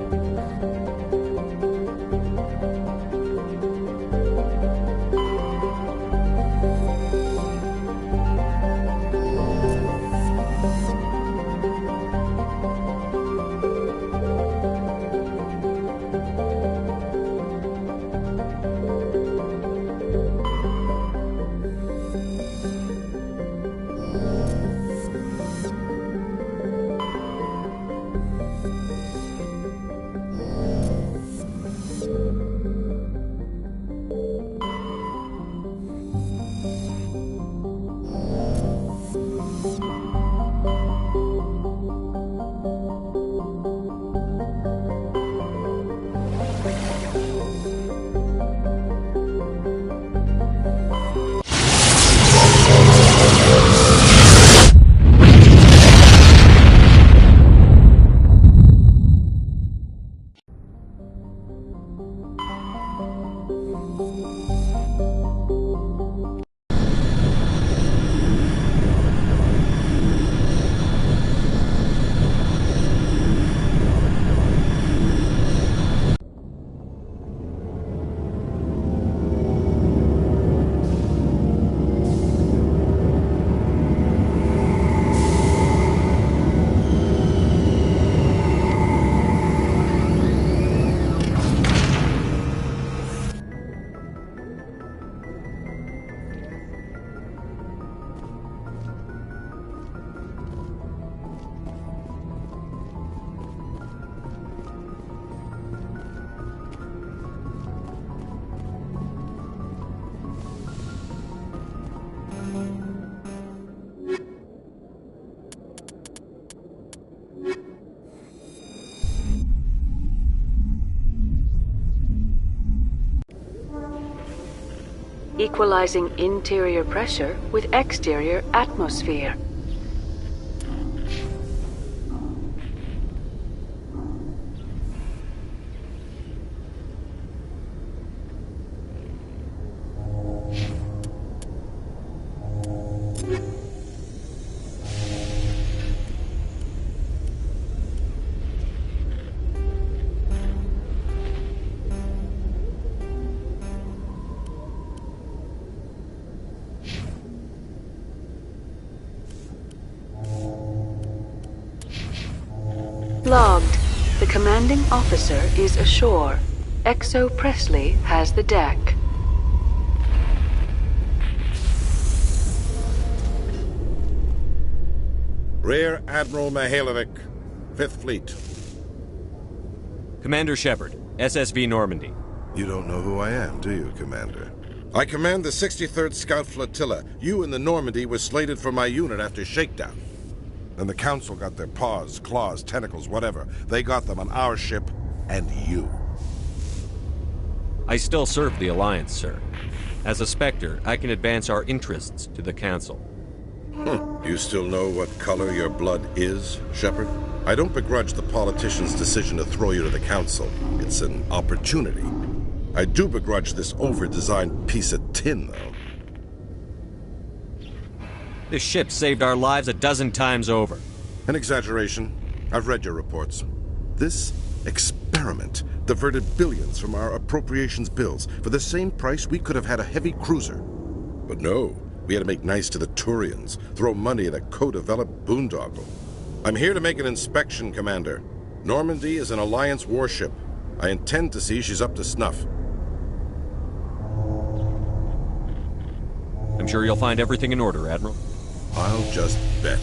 Equalizing interior pressure with exterior atmosphere. Logged. The commanding officer is ashore. Exo Presley has the deck. Rear Admiral Mihailovic, 5th Fleet. Commander Shepard, SSV Normandy. You don't know who I am, do you, Commander? I command the 63rd Scout Flotilla. You and the Normandy were slated for my unit after shakedown. Then the Council got their paws, claws, tentacles, whatever. They got them on our ship, and you. I still serve the Alliance, sir. As a Spectre, I can advance our interests to the Council. You still know what color your blood is, Shepard? I don't begrudge the politician's decision to throw you to the Council. It's an opportunity. I do begrudge this over-designed piece of tin, though. This ship saved our lives a dozen times over. An exaggeration. I've read your reports. This experiment diverted billions from our appropriations bills. For the same price, we could have had a heavy cruiser. But no, we had to make nice to the Turians, throw money at a co-developed boondoggle. I'm here to make an inspection, Commander. Normandy is an Alliance warship. I intend to see she's up to snuff. I'm sure you'll find everything in order, Admiral. I'll just bet.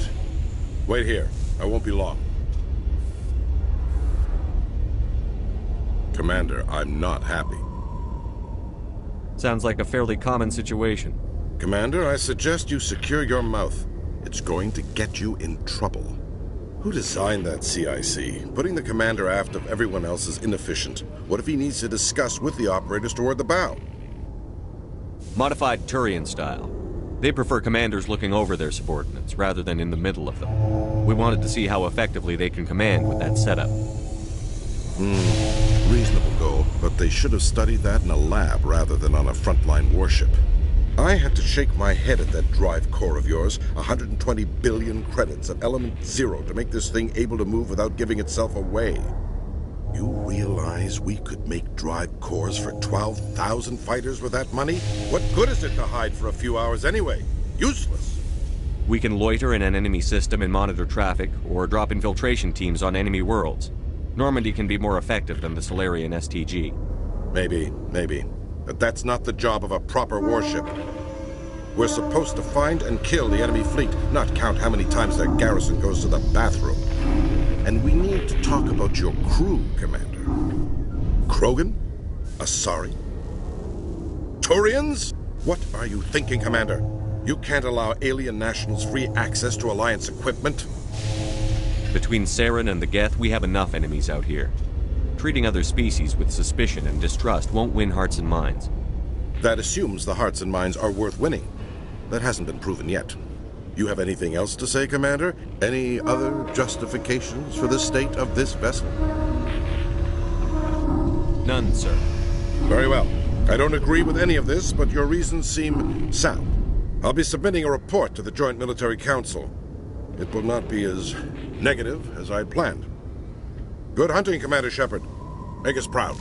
Wait here. I won't be long. Commander, I'm not happy. Sounds like a fairly common situation. Commander, I suggest you secure your mouth. It's going to get you in trouble. Who designed that CIC? Putting the commander aft of everyone else is inefficient. What if he needs to discuss with the operators toward the bow? Modified Turian style. They prefer commanders looking over their subordinates, rather than in the middle of them. We wanted to see how effectively they can command with that setup. Reasonable goal, but they should have studied that in a lab rather than on a frontline warship. I had to shake my head at that drive core of yours. 120 billion credits at element 0 to make this thing able to move without giving itself away. You realize we could make drive cores for 12,000 fighters with that money? What good is it to hide for a few hours anyway? Useless. We can loiter in an enemy system and monitor traffic, or drop infiltration teams on enemy worlds. Normandy can be more effective than the Solarian STG. Maybe. But that's not the job of a proper warship. We're supposed to find and kill the enemy fleet, not count how many times their garrison goes to the bathroom. And we need to talk about your crew, Commander. Krogan? Asari? Turians? What are you thinking, Commander? You can't allow alien nationals free access to Alliance equipment? Between Saren and the Geth, we have enough enemies out here. Treating other species with suspicion and distrust won't win hearts and minds. That assumes the hearts and minds are worth winning. That hasn't been proven yet. You have anything else to say, Commander? Any other justifications for the state of this vessel? None, sir. Very well. I don't agree with any of this, but your reasons seem sound. I'll be submitting a report to the Joint Military Council. It will not be as negative as I'd planned. Good hunting, Commander Shepard. Make us proud.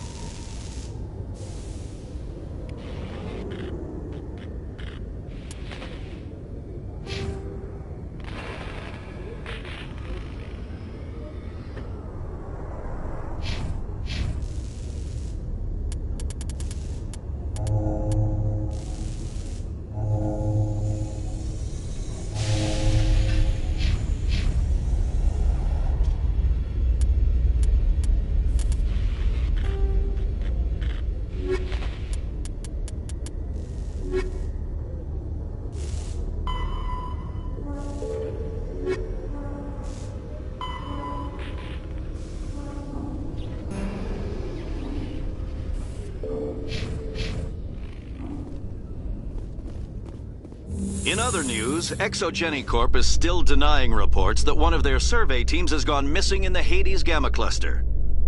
In other news, Exogeny Corp is still denying reports that one of their survey teams has gone missing in the Hades Gamma Cluster.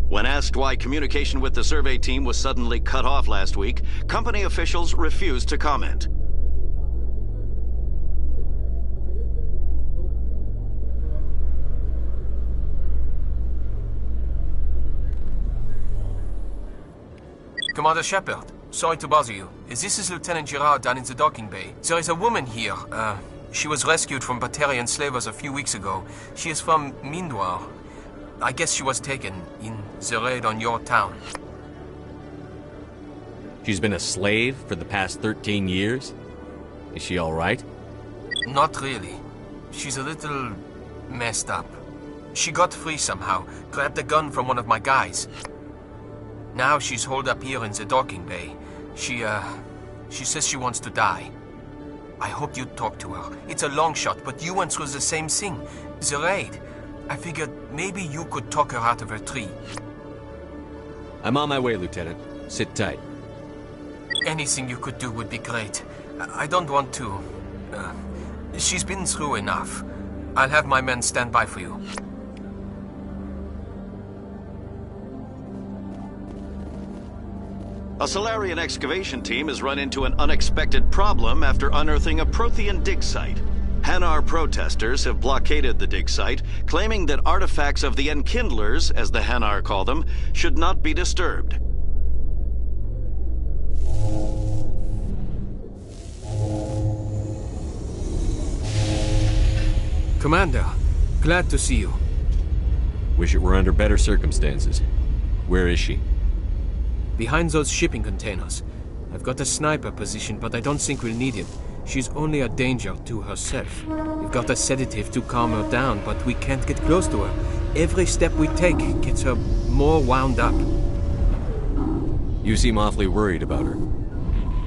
When asked why communication with the survey team was suddenly cut off last week, company officials refused to comment. Commander Shepard, sorry to bother you. This is Lieutenant Girard down in the docking bay. There is a woman here. She was rescued from Batarian slavers a few weeks ago. She is from Mindwar. I guess she was taken in the raid on your town. She's been a slave for the past 13 years? Is she all right? Not really. She's a little messed up. She got free somehow, grabbed a gun from one of my guys. Now she's holed up here in the docking bay. She says she wants to die. I hope you'd talk to her. It's a long shot, but you went through the same thing. The raid. I figured maybe you could talk her out of her tree. I'm on my way, Lieutenant. Sit tight. Anything you could do would be great. I don't want to... she's been through enough. I'll have my men stand by for you. A Solarian excavation team has run into an unexpected problem after unearthing a Prothean dig site. Hanar protesters have blockaded the dig site, claiming that artifacts of the Enkindlers, as the Hanar call them, should not be disturbed. Commander, glad to see you. Wish it were under better circumstances. Where is she? Behind those shipping containers. I've got a sniper position, but I don't think we'll need it. She's only a danger to herself. We've got a sedative to calm her down, but we can't get close to her. Every step we take gets her more wound up. You seem awfully worried about her.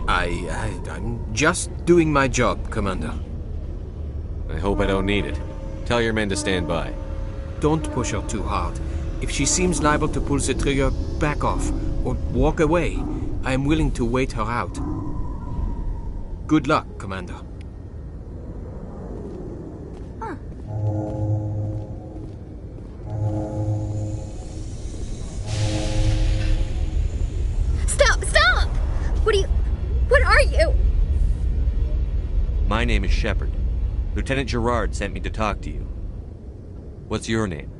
I'm just doing my job, Commander. I hope I don't need it. Tell your men to stand by. Don't push her too hard. If she seems liable to pull the trigger, back off, or walk away. I am willing to wait her out. Good luck, Commander. name is Shepard. Lieutenant Gerard sent me to talk to you. What's your name?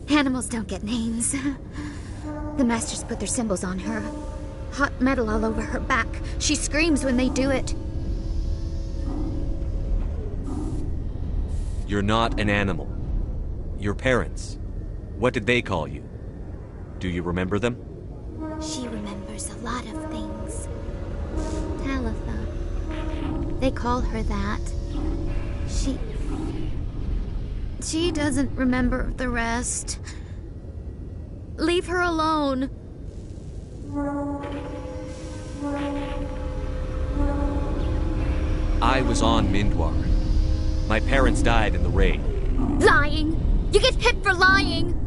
Animals don't get names. The Masters put their symbols on her. Hot metal all over her back. She screams when they do it. You're not an animal. Your parents. What did they call you? Do you remember them? She remembers a lot of things. Talitha. They call her that. She doesn't remember the rest. Leave her alone. I was on Mindwar. My parents died in the raid. Lying! You get hit for lying!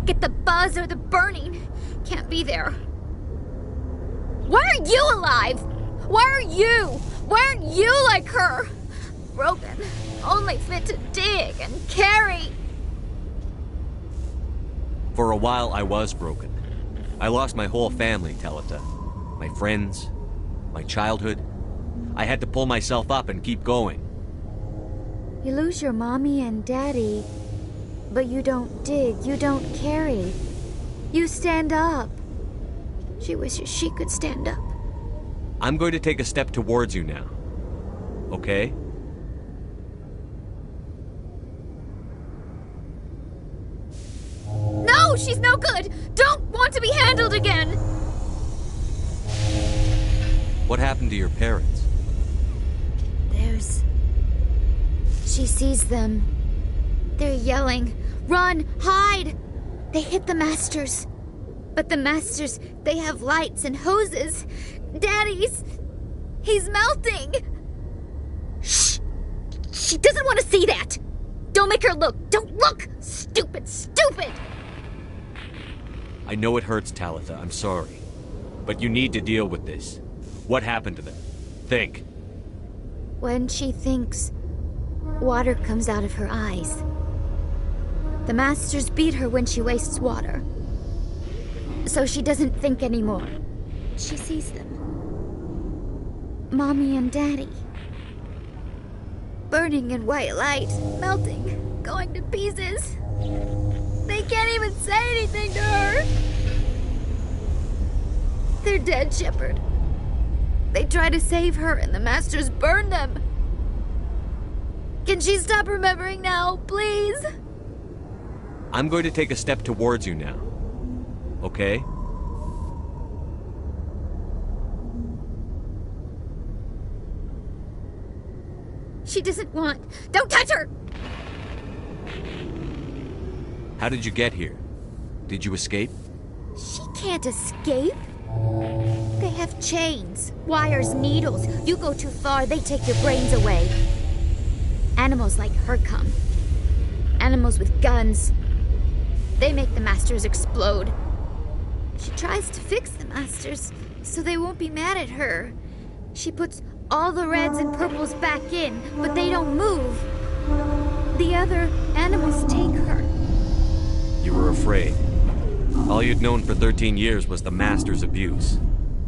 Get the buzz or the burning. Can't be there. Why are you alive? Why are you? Why aren't you like her? Broken. Only fit to dig and carry. For a while, I was broken. I lost my whole family, Talitha. My friends, my childhood. I had to pull myself up and keep going. You lose your mommy and daddy, but you don't dig, you don't carry. You stand up. She wishes she could stand up. I'm going to take a step towards you now. Okay? No, she's no good! Don't want to be handled again! What happened to your parents? She sees them. They're yelling, "Run! Hide!" They hit the Masters. But the Masters, they have lights and hoses. He's melting! Shh! She doesn't want to see that! Don't make her look! Don't look! Stupid! I know it hurts, Talitha. I'm sorry. But you need to deal with this. What happened to them? Think. When she thinks, water comes out of her eyes. The Masters beat her when she wastes water. So she doesn't think anymore. She sees them. Mommy and Daddy. Burning in white light, melting, going to pieces. They can't even say anything to her. They're dead, Shepard. They try to save her and the Masters burn them. Can she stop remembering now, please? I'm going to take a step towards you now. Okay? She doesn't want... Don't touch her! How did you get here? Did you escape? She can't escape. They have chains, wires, needles. You go too far, they take your brains away. Animals like her come. Animals with guns. They make the Masters explode. She tries to fix the Masters so they won't be mad at her. She puts all the reds and purples back in, but they don't move. The other animals take her. You were afraid. All you'd known for 13 years was the Master's abuse,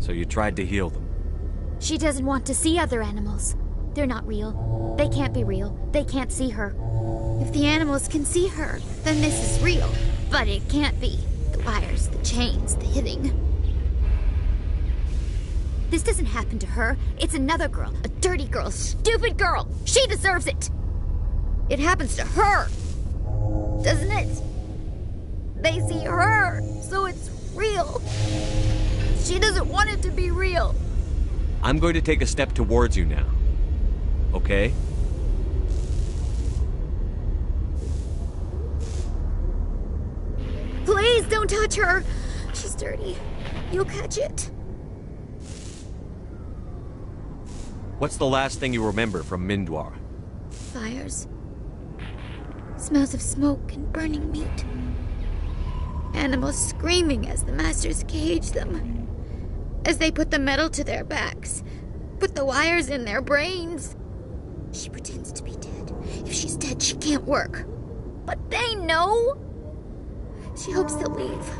so you tried to heal them. She doesn't want to see other animals. They're not real. They can't be real. They can't see her. If the animals can see her, then this is real. But it can't be. The wires, the chains, the hitting. This doesn't happen to her. It's another girl. A dirty girl. Stupid girl. She deserves it. It happens to her. Doesn't it? They see her, so it's real. She doesn't want it to be real. I'm going to take a step towards you now. Okay? Please don't touch her. She's dirty. You'll catch it. What's the last thing you remember from Mindwar? Fires. Smells of smoke and burning meat. Animals screaming as the Masters cage them. As they put the metal to their backs. Put the wires in their brains. She pretends to be dead. If she's dead, she can't work. But they know. She hopes they'll leave.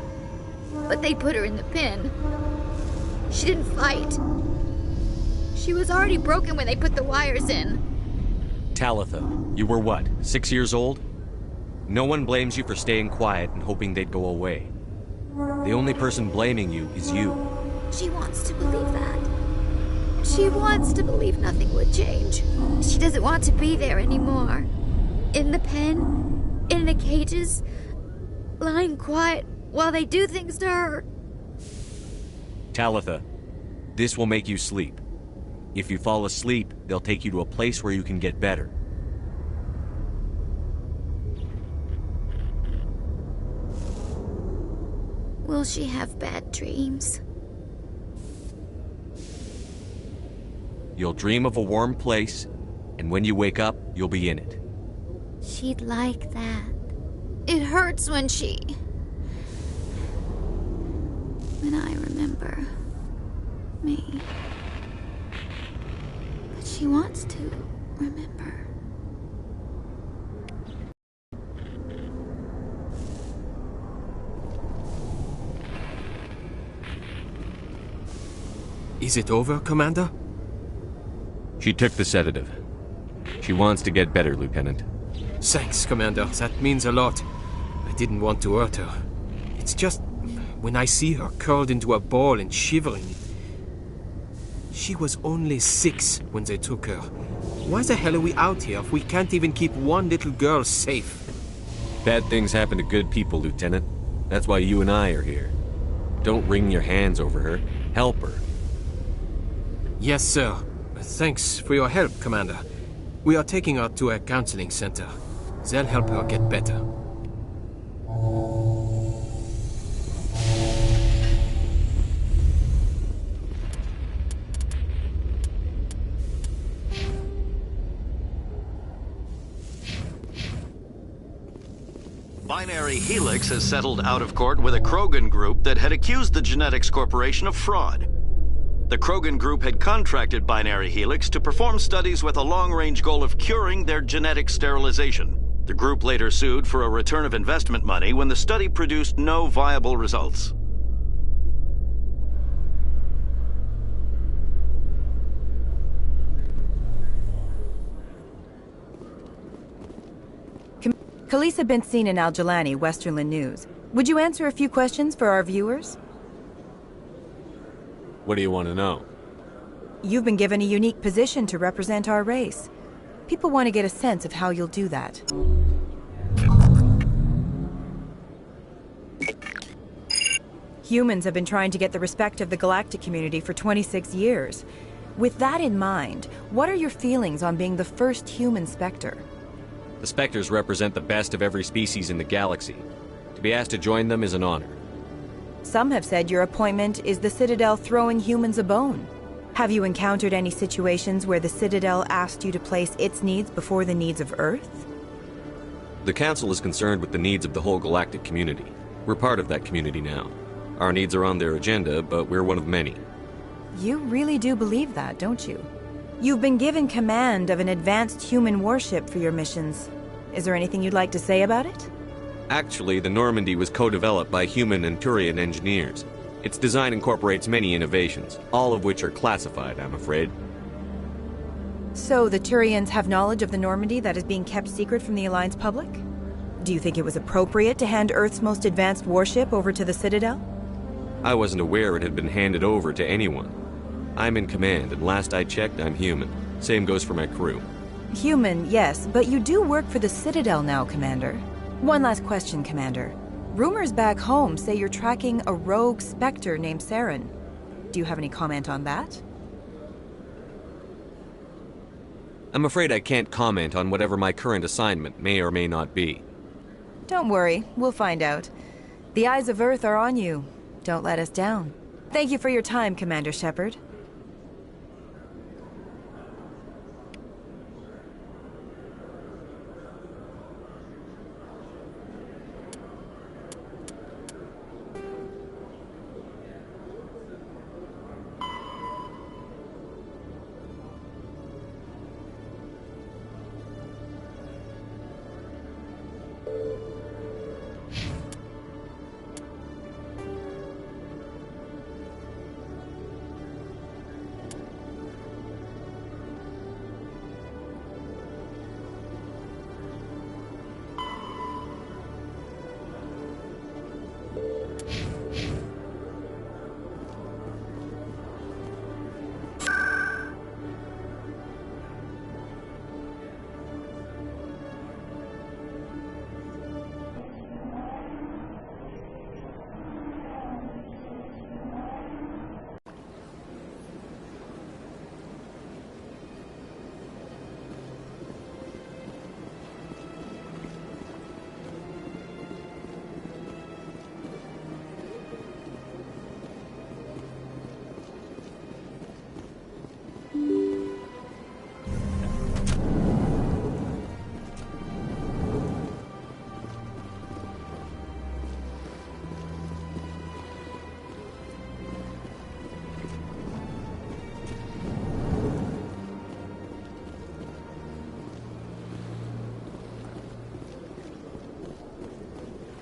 But they put her in the pen. She didn't fight. She was already broken when they put the wires in. Talitha, you were what, 6 years old? No one blames you for staying quiet and hoping they'd go away. The only person blaming you is you. She wants to believe that. She wants to believe nothing would change. She doesn't want to be there anymore. In the pen, in the cages, lying quiet while they do things to her. Talitha, this will make you sleep. If you fall asleep, they'll take you to a place where you can get better. Will she have bad dreams? You'll dream of a warm place, and when you wake up, you'll be in it. She'd like that. It hurts when I remember me. But she wants to remember. Is it over, Commander? She took the sedative. She wants to get better, Lieutenant. Thanks, Commander. That means a lot. I didn't want to hurt her. It's just, when I see her curled into a ball and shivering... She was only 6 when they took her. Why the hell are we out here if we can't even keep one little girl safe? Bad things happen to good people, Lieutenant. That's why you and I are here. Don't wring your hands over her. Help her. Yes, sir. Thanks for your help, Commander. We are taking her to a counseling center. They'll help her get better. Binary Helix has settled out of court with a Krogan group that had accused the Genetics Corporation of fraud. The Krogan group had contracted Binary Helix to perform studies with a long-range goal of curing their genetic sterilization. The group later sued for a return of investment money when the study produced no viable results. Khaleesa been seen in Al-Jalani, Westerland News. Would you answer a few questions for our viewers? What do you want to know? You've been given a unique position to represent our race. People want to get a sense of how you'll do that. Humans have been trying to get the respect of the galactic community for 26 years. With that in mind, what are your feelings on being the first human Spectre? The Spectres represent the best of every species in the galaxy. To be asked to join them is an honor. Some have said your appointment is the Citadel throwing humans a bone. Have you encountered any situations where the Citadel asked you to place its needs before the needs of Earth? The Council is concerned with the needs of the whole galactic community. We're part of that community now. Our needs are on their agenda, but we're one of many. You really do believe that, don't you? You've been given command of an advanced human warship for your missions. Is there anything you'd like to say about it? Actually, the Normandy was co-developed by human and Turian engineers. Its design incorporates many innovations, all of which are classified, I'm afraid. So the Turians have knowledge of the Normandy that is being kept secret from the Alliance public? Do you think it was appropriate to hand Earth's most advanced warship over to the Citadel? I wasn't aware it had been handed over to anyone. I'm in command, and last I checked, I'm human. Same goes for my crew. Human, yes, but you do work for the Citadel now, Commander. One last question, Commander. Rumors back home say you're tracking a rogue Spectre named Saren. Do you have any comment on that? I'm afraid I can't comment on whatever my current assignment may or may not be. Don't worry, we'll find out. The eyes of Earth are on you. Don't let us down. Thank you for your time, Commander Shepard.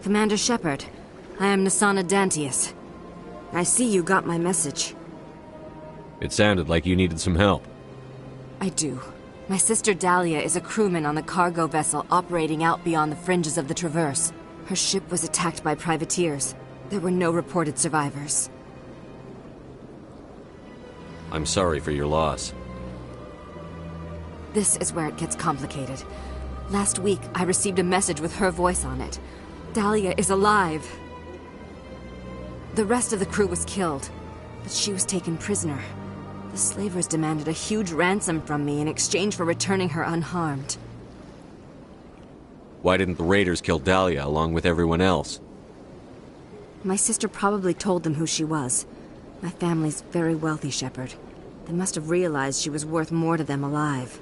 Commander Shepard, I am Nasana Dantius. I see you got my message. It sounded like you needed some help. I do. My sister Dahlia is a crewman on the cargo vessel operating out beyond the fringes of the Traverse. Her ship was attacked by privateers. There were no reported survivors. I'm sorry for your loss. This is where it gets complicated. Last week, I received a message with her voice on it. Dahlia is alive. The rest of the crew was killed, but she was taken prisoner. The slavers demanded a huge ransom from me in exchange for returning her unharmed. Why didn't the raiders kill Dahlia along with everyone else? My sister probably told them who she was. My family's very wealthy, Shepard. They must have realized she was worth more to them alive.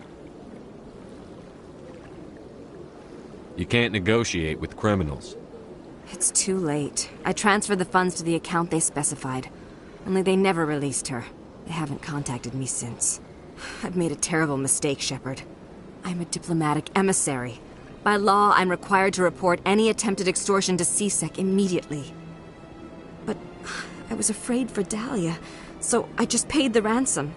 You can't negotiate with criminals. It's too late. I transferred the funds to the account they specified. Only they never released her. They haven't contacted me since. I've made a terrible mistake, Shepard. I'm a diplomatic emissary. By law, I'm required to report any attempted extortion to CSEC immediately. But I was afraid for Dahlia, so I just paid the ransom.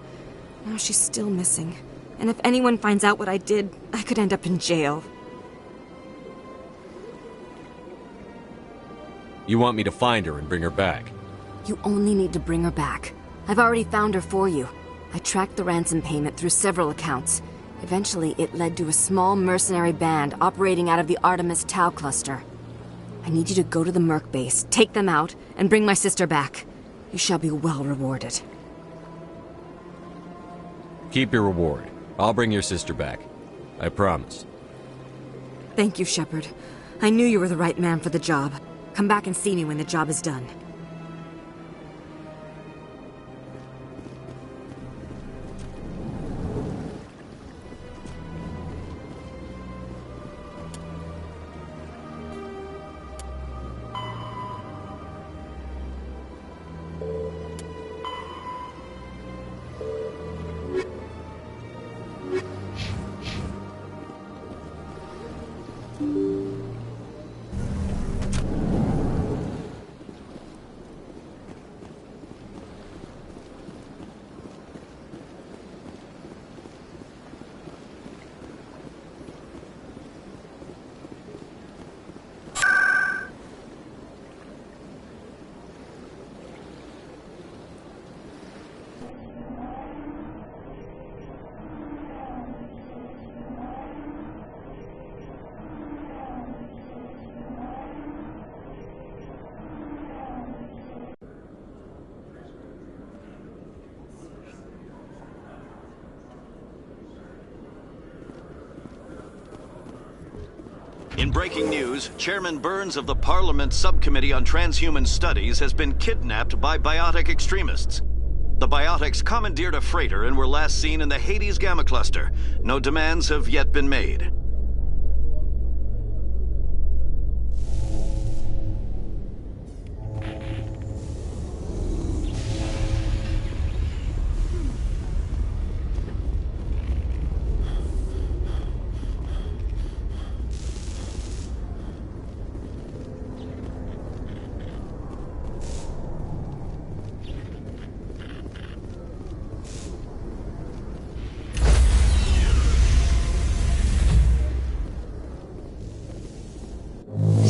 Now she's still missing. And if anyone finds out what I did, I could end up in jail. You want me to find her and bring her back? You only need to bring her back. I've already found her for you. I tracked the ransom payment through several accounts. Eventually, it led to a small mercenary band operating out of the Artemis Tau cluster. I need you to go to the Merc base, take them out, and bring my sister back. You shall be well rewarded. Keep your reward. I'll bring your sister back. I promise. Thank you, Shepard. I knew you were the right man for the job. Come back and see me when the job is done. In breaking news, Chairman Burns of the Parliament Subcommittee on Transhuman Studies has been kidnapped by biotic extremists. The biotics commandeered a freighter and were last seen in the Hades Gamma Cluster. No demands have yet been made.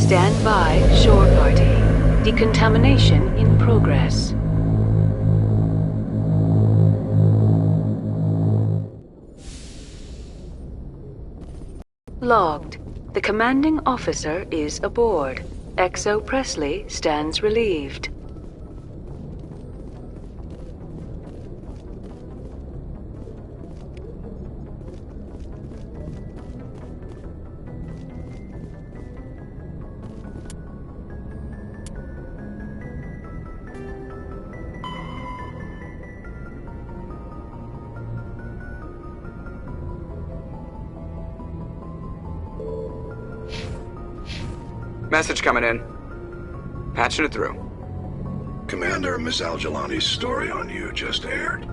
Stand by, shore party. Decontamination in progress. Logged. The commanding officer is aboard. XO Presley stands relieved. Message coming in. Patching it through. Commander, Miss Al-Jalani's story on you just aired.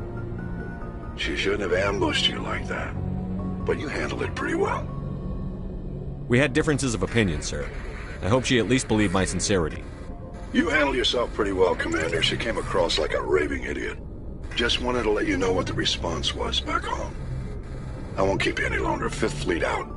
She shouldn't have ambushed you like that, but you handled it pretty well. We had differences of opinion, sir. I hope she at least believed my sincerity. You handled yourself pretty well, Commander. She came across like a raving idiot. Just wanted to let you know what the response was back home. I won't keep you any longer. Fifth Fleet out.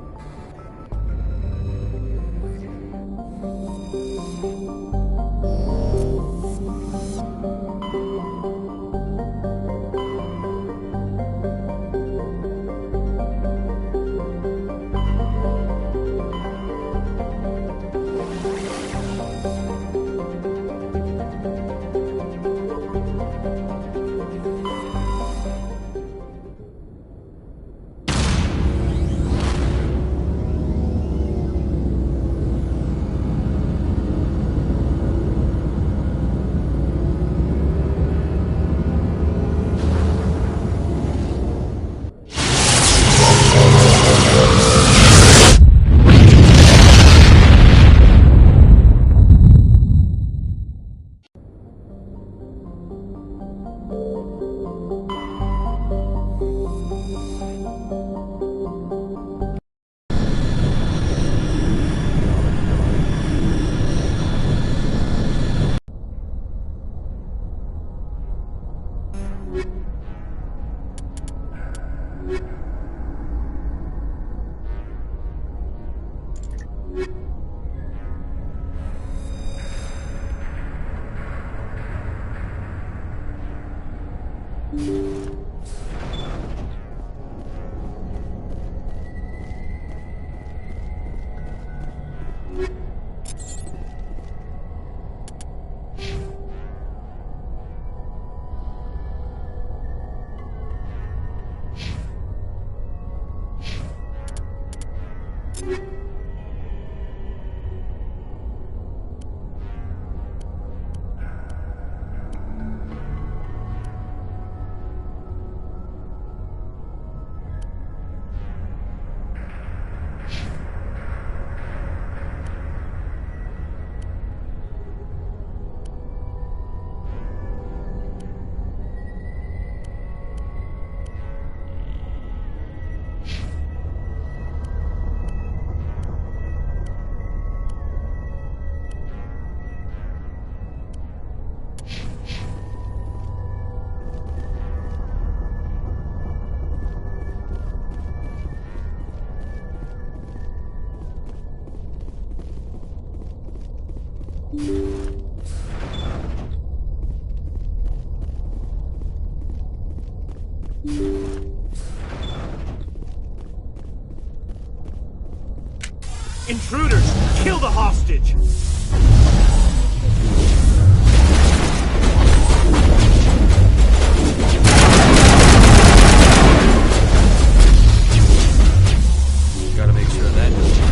Intruders! Kill the hostage! Gotta make sure that doesn't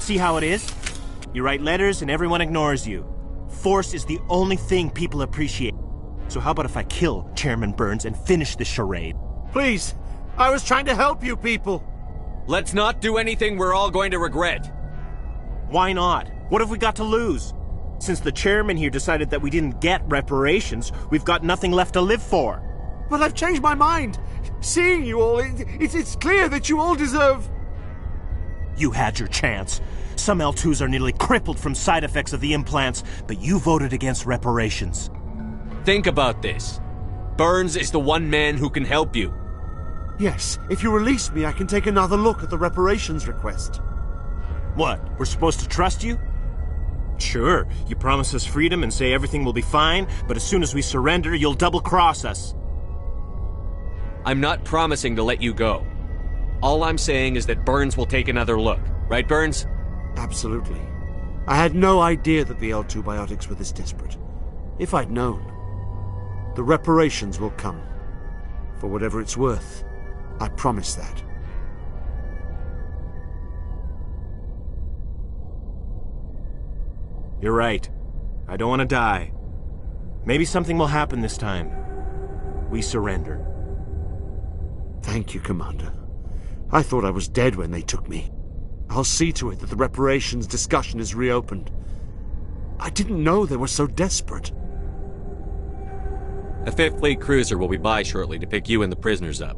See how it is? You write letters and everyone ignores you. Force is the only thing people appreciate. So how about if I kill Chairman Burns and finish this charade? Please! I was trying to help you people! Let's not do anything we're all going to regret. Why not? What have we got to lose? Since the chairman here decided that we didn't get reparations, we've got nothing left to live for. But I've changed my mind. Seeing you all, it's clear that you all deserve... You had your chance. Some L2s are nearly crippled from side effects of the implants, but you voted against reparations. Think about this. Burns is the one man who can help you. Yes, if you release me, I can take another look at the reparations request. What, we're supposed to trust you? Sure, you promise us freedom and say everything will be fine, but as soon as we surrender, you'll double-cross us. I'm not promising to let you go. All I'm saying is that Burns will take another look. Right, Burns? Absolutely. I had no idea that the L2 biotics were this desperate. If I'd known. The reparations will come. For whatever it's worth. I promise that. You're right. I don't want to die. Maybe something will happen this time. We surrender. Thank you, Commander. I thought I was dead when they took me. I'll see to it that the reparations discussion is reopened. I didn't know they were so desperate. A Fifth Fleet cruiser will be by shortly to pick you and the prisoners up.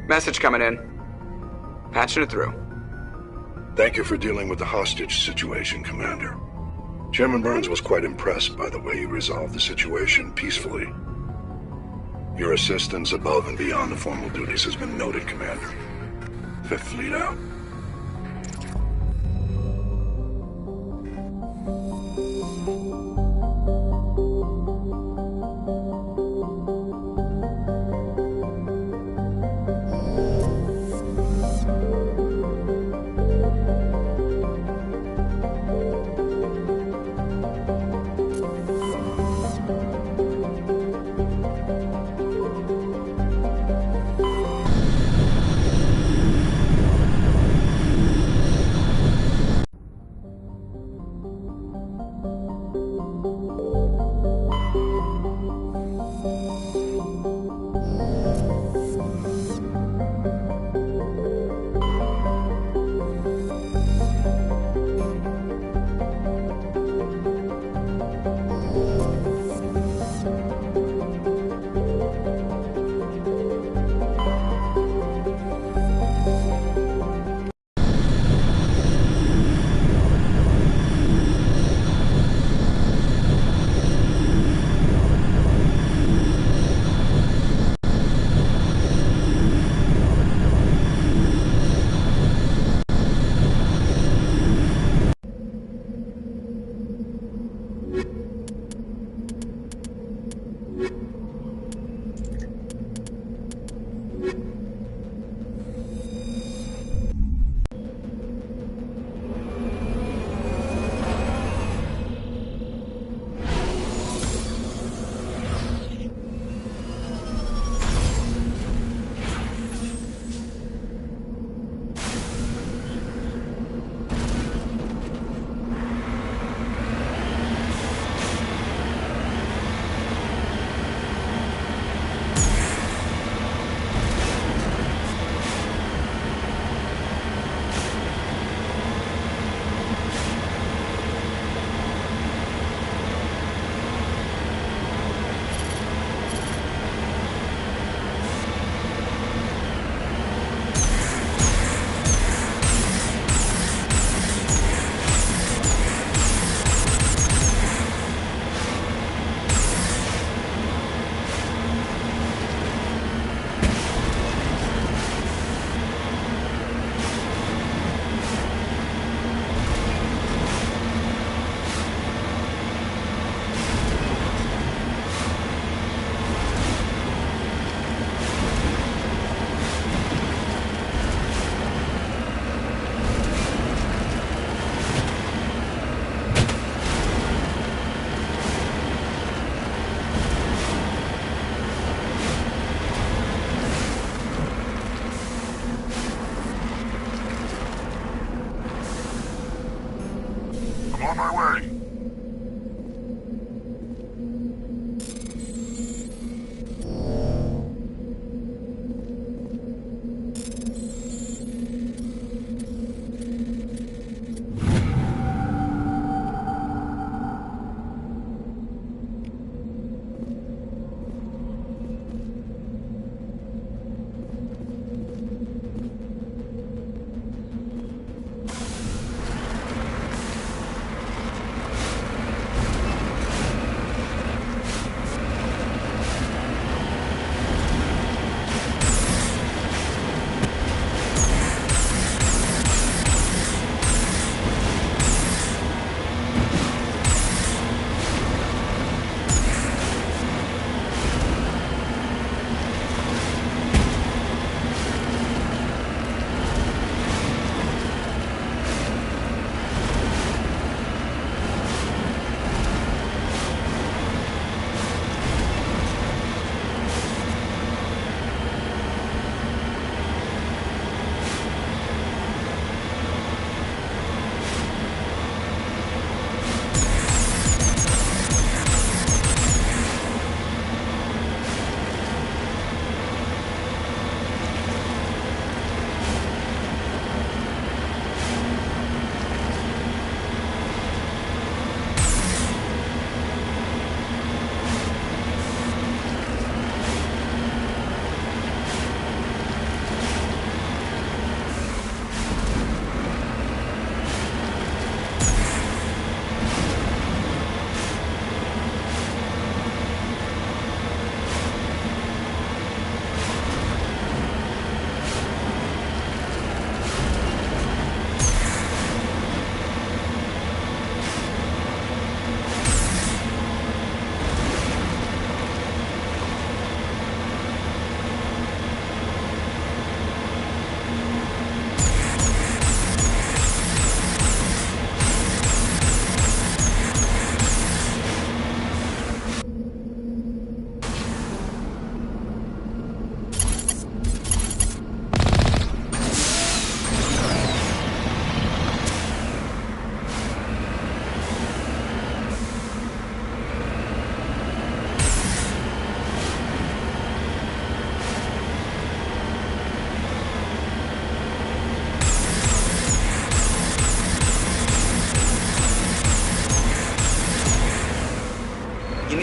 Message coming in. Patching it through. Thank you for dealing with the hostage situation, Commander. Chairman Burns was quite impressed by the way you resolved the situation peacefully. Your assistance above and beyond the formal duties has been noted, Commander. Fifth Fleet out.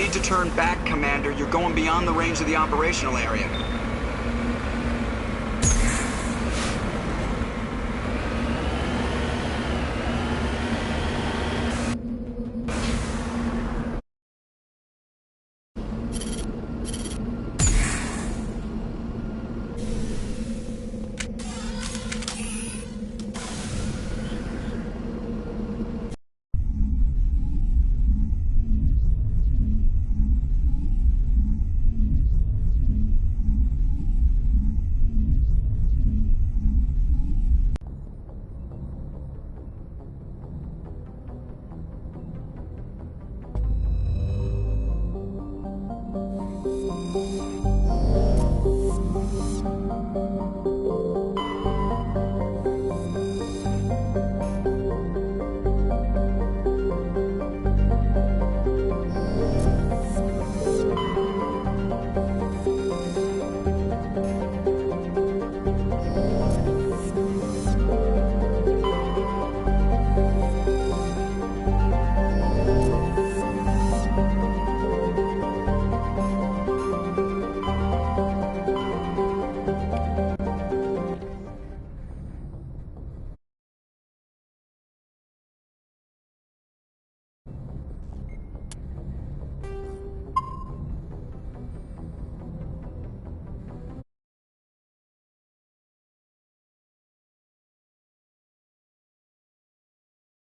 need to turn back, Commander. You're going beyond the range of the operational area.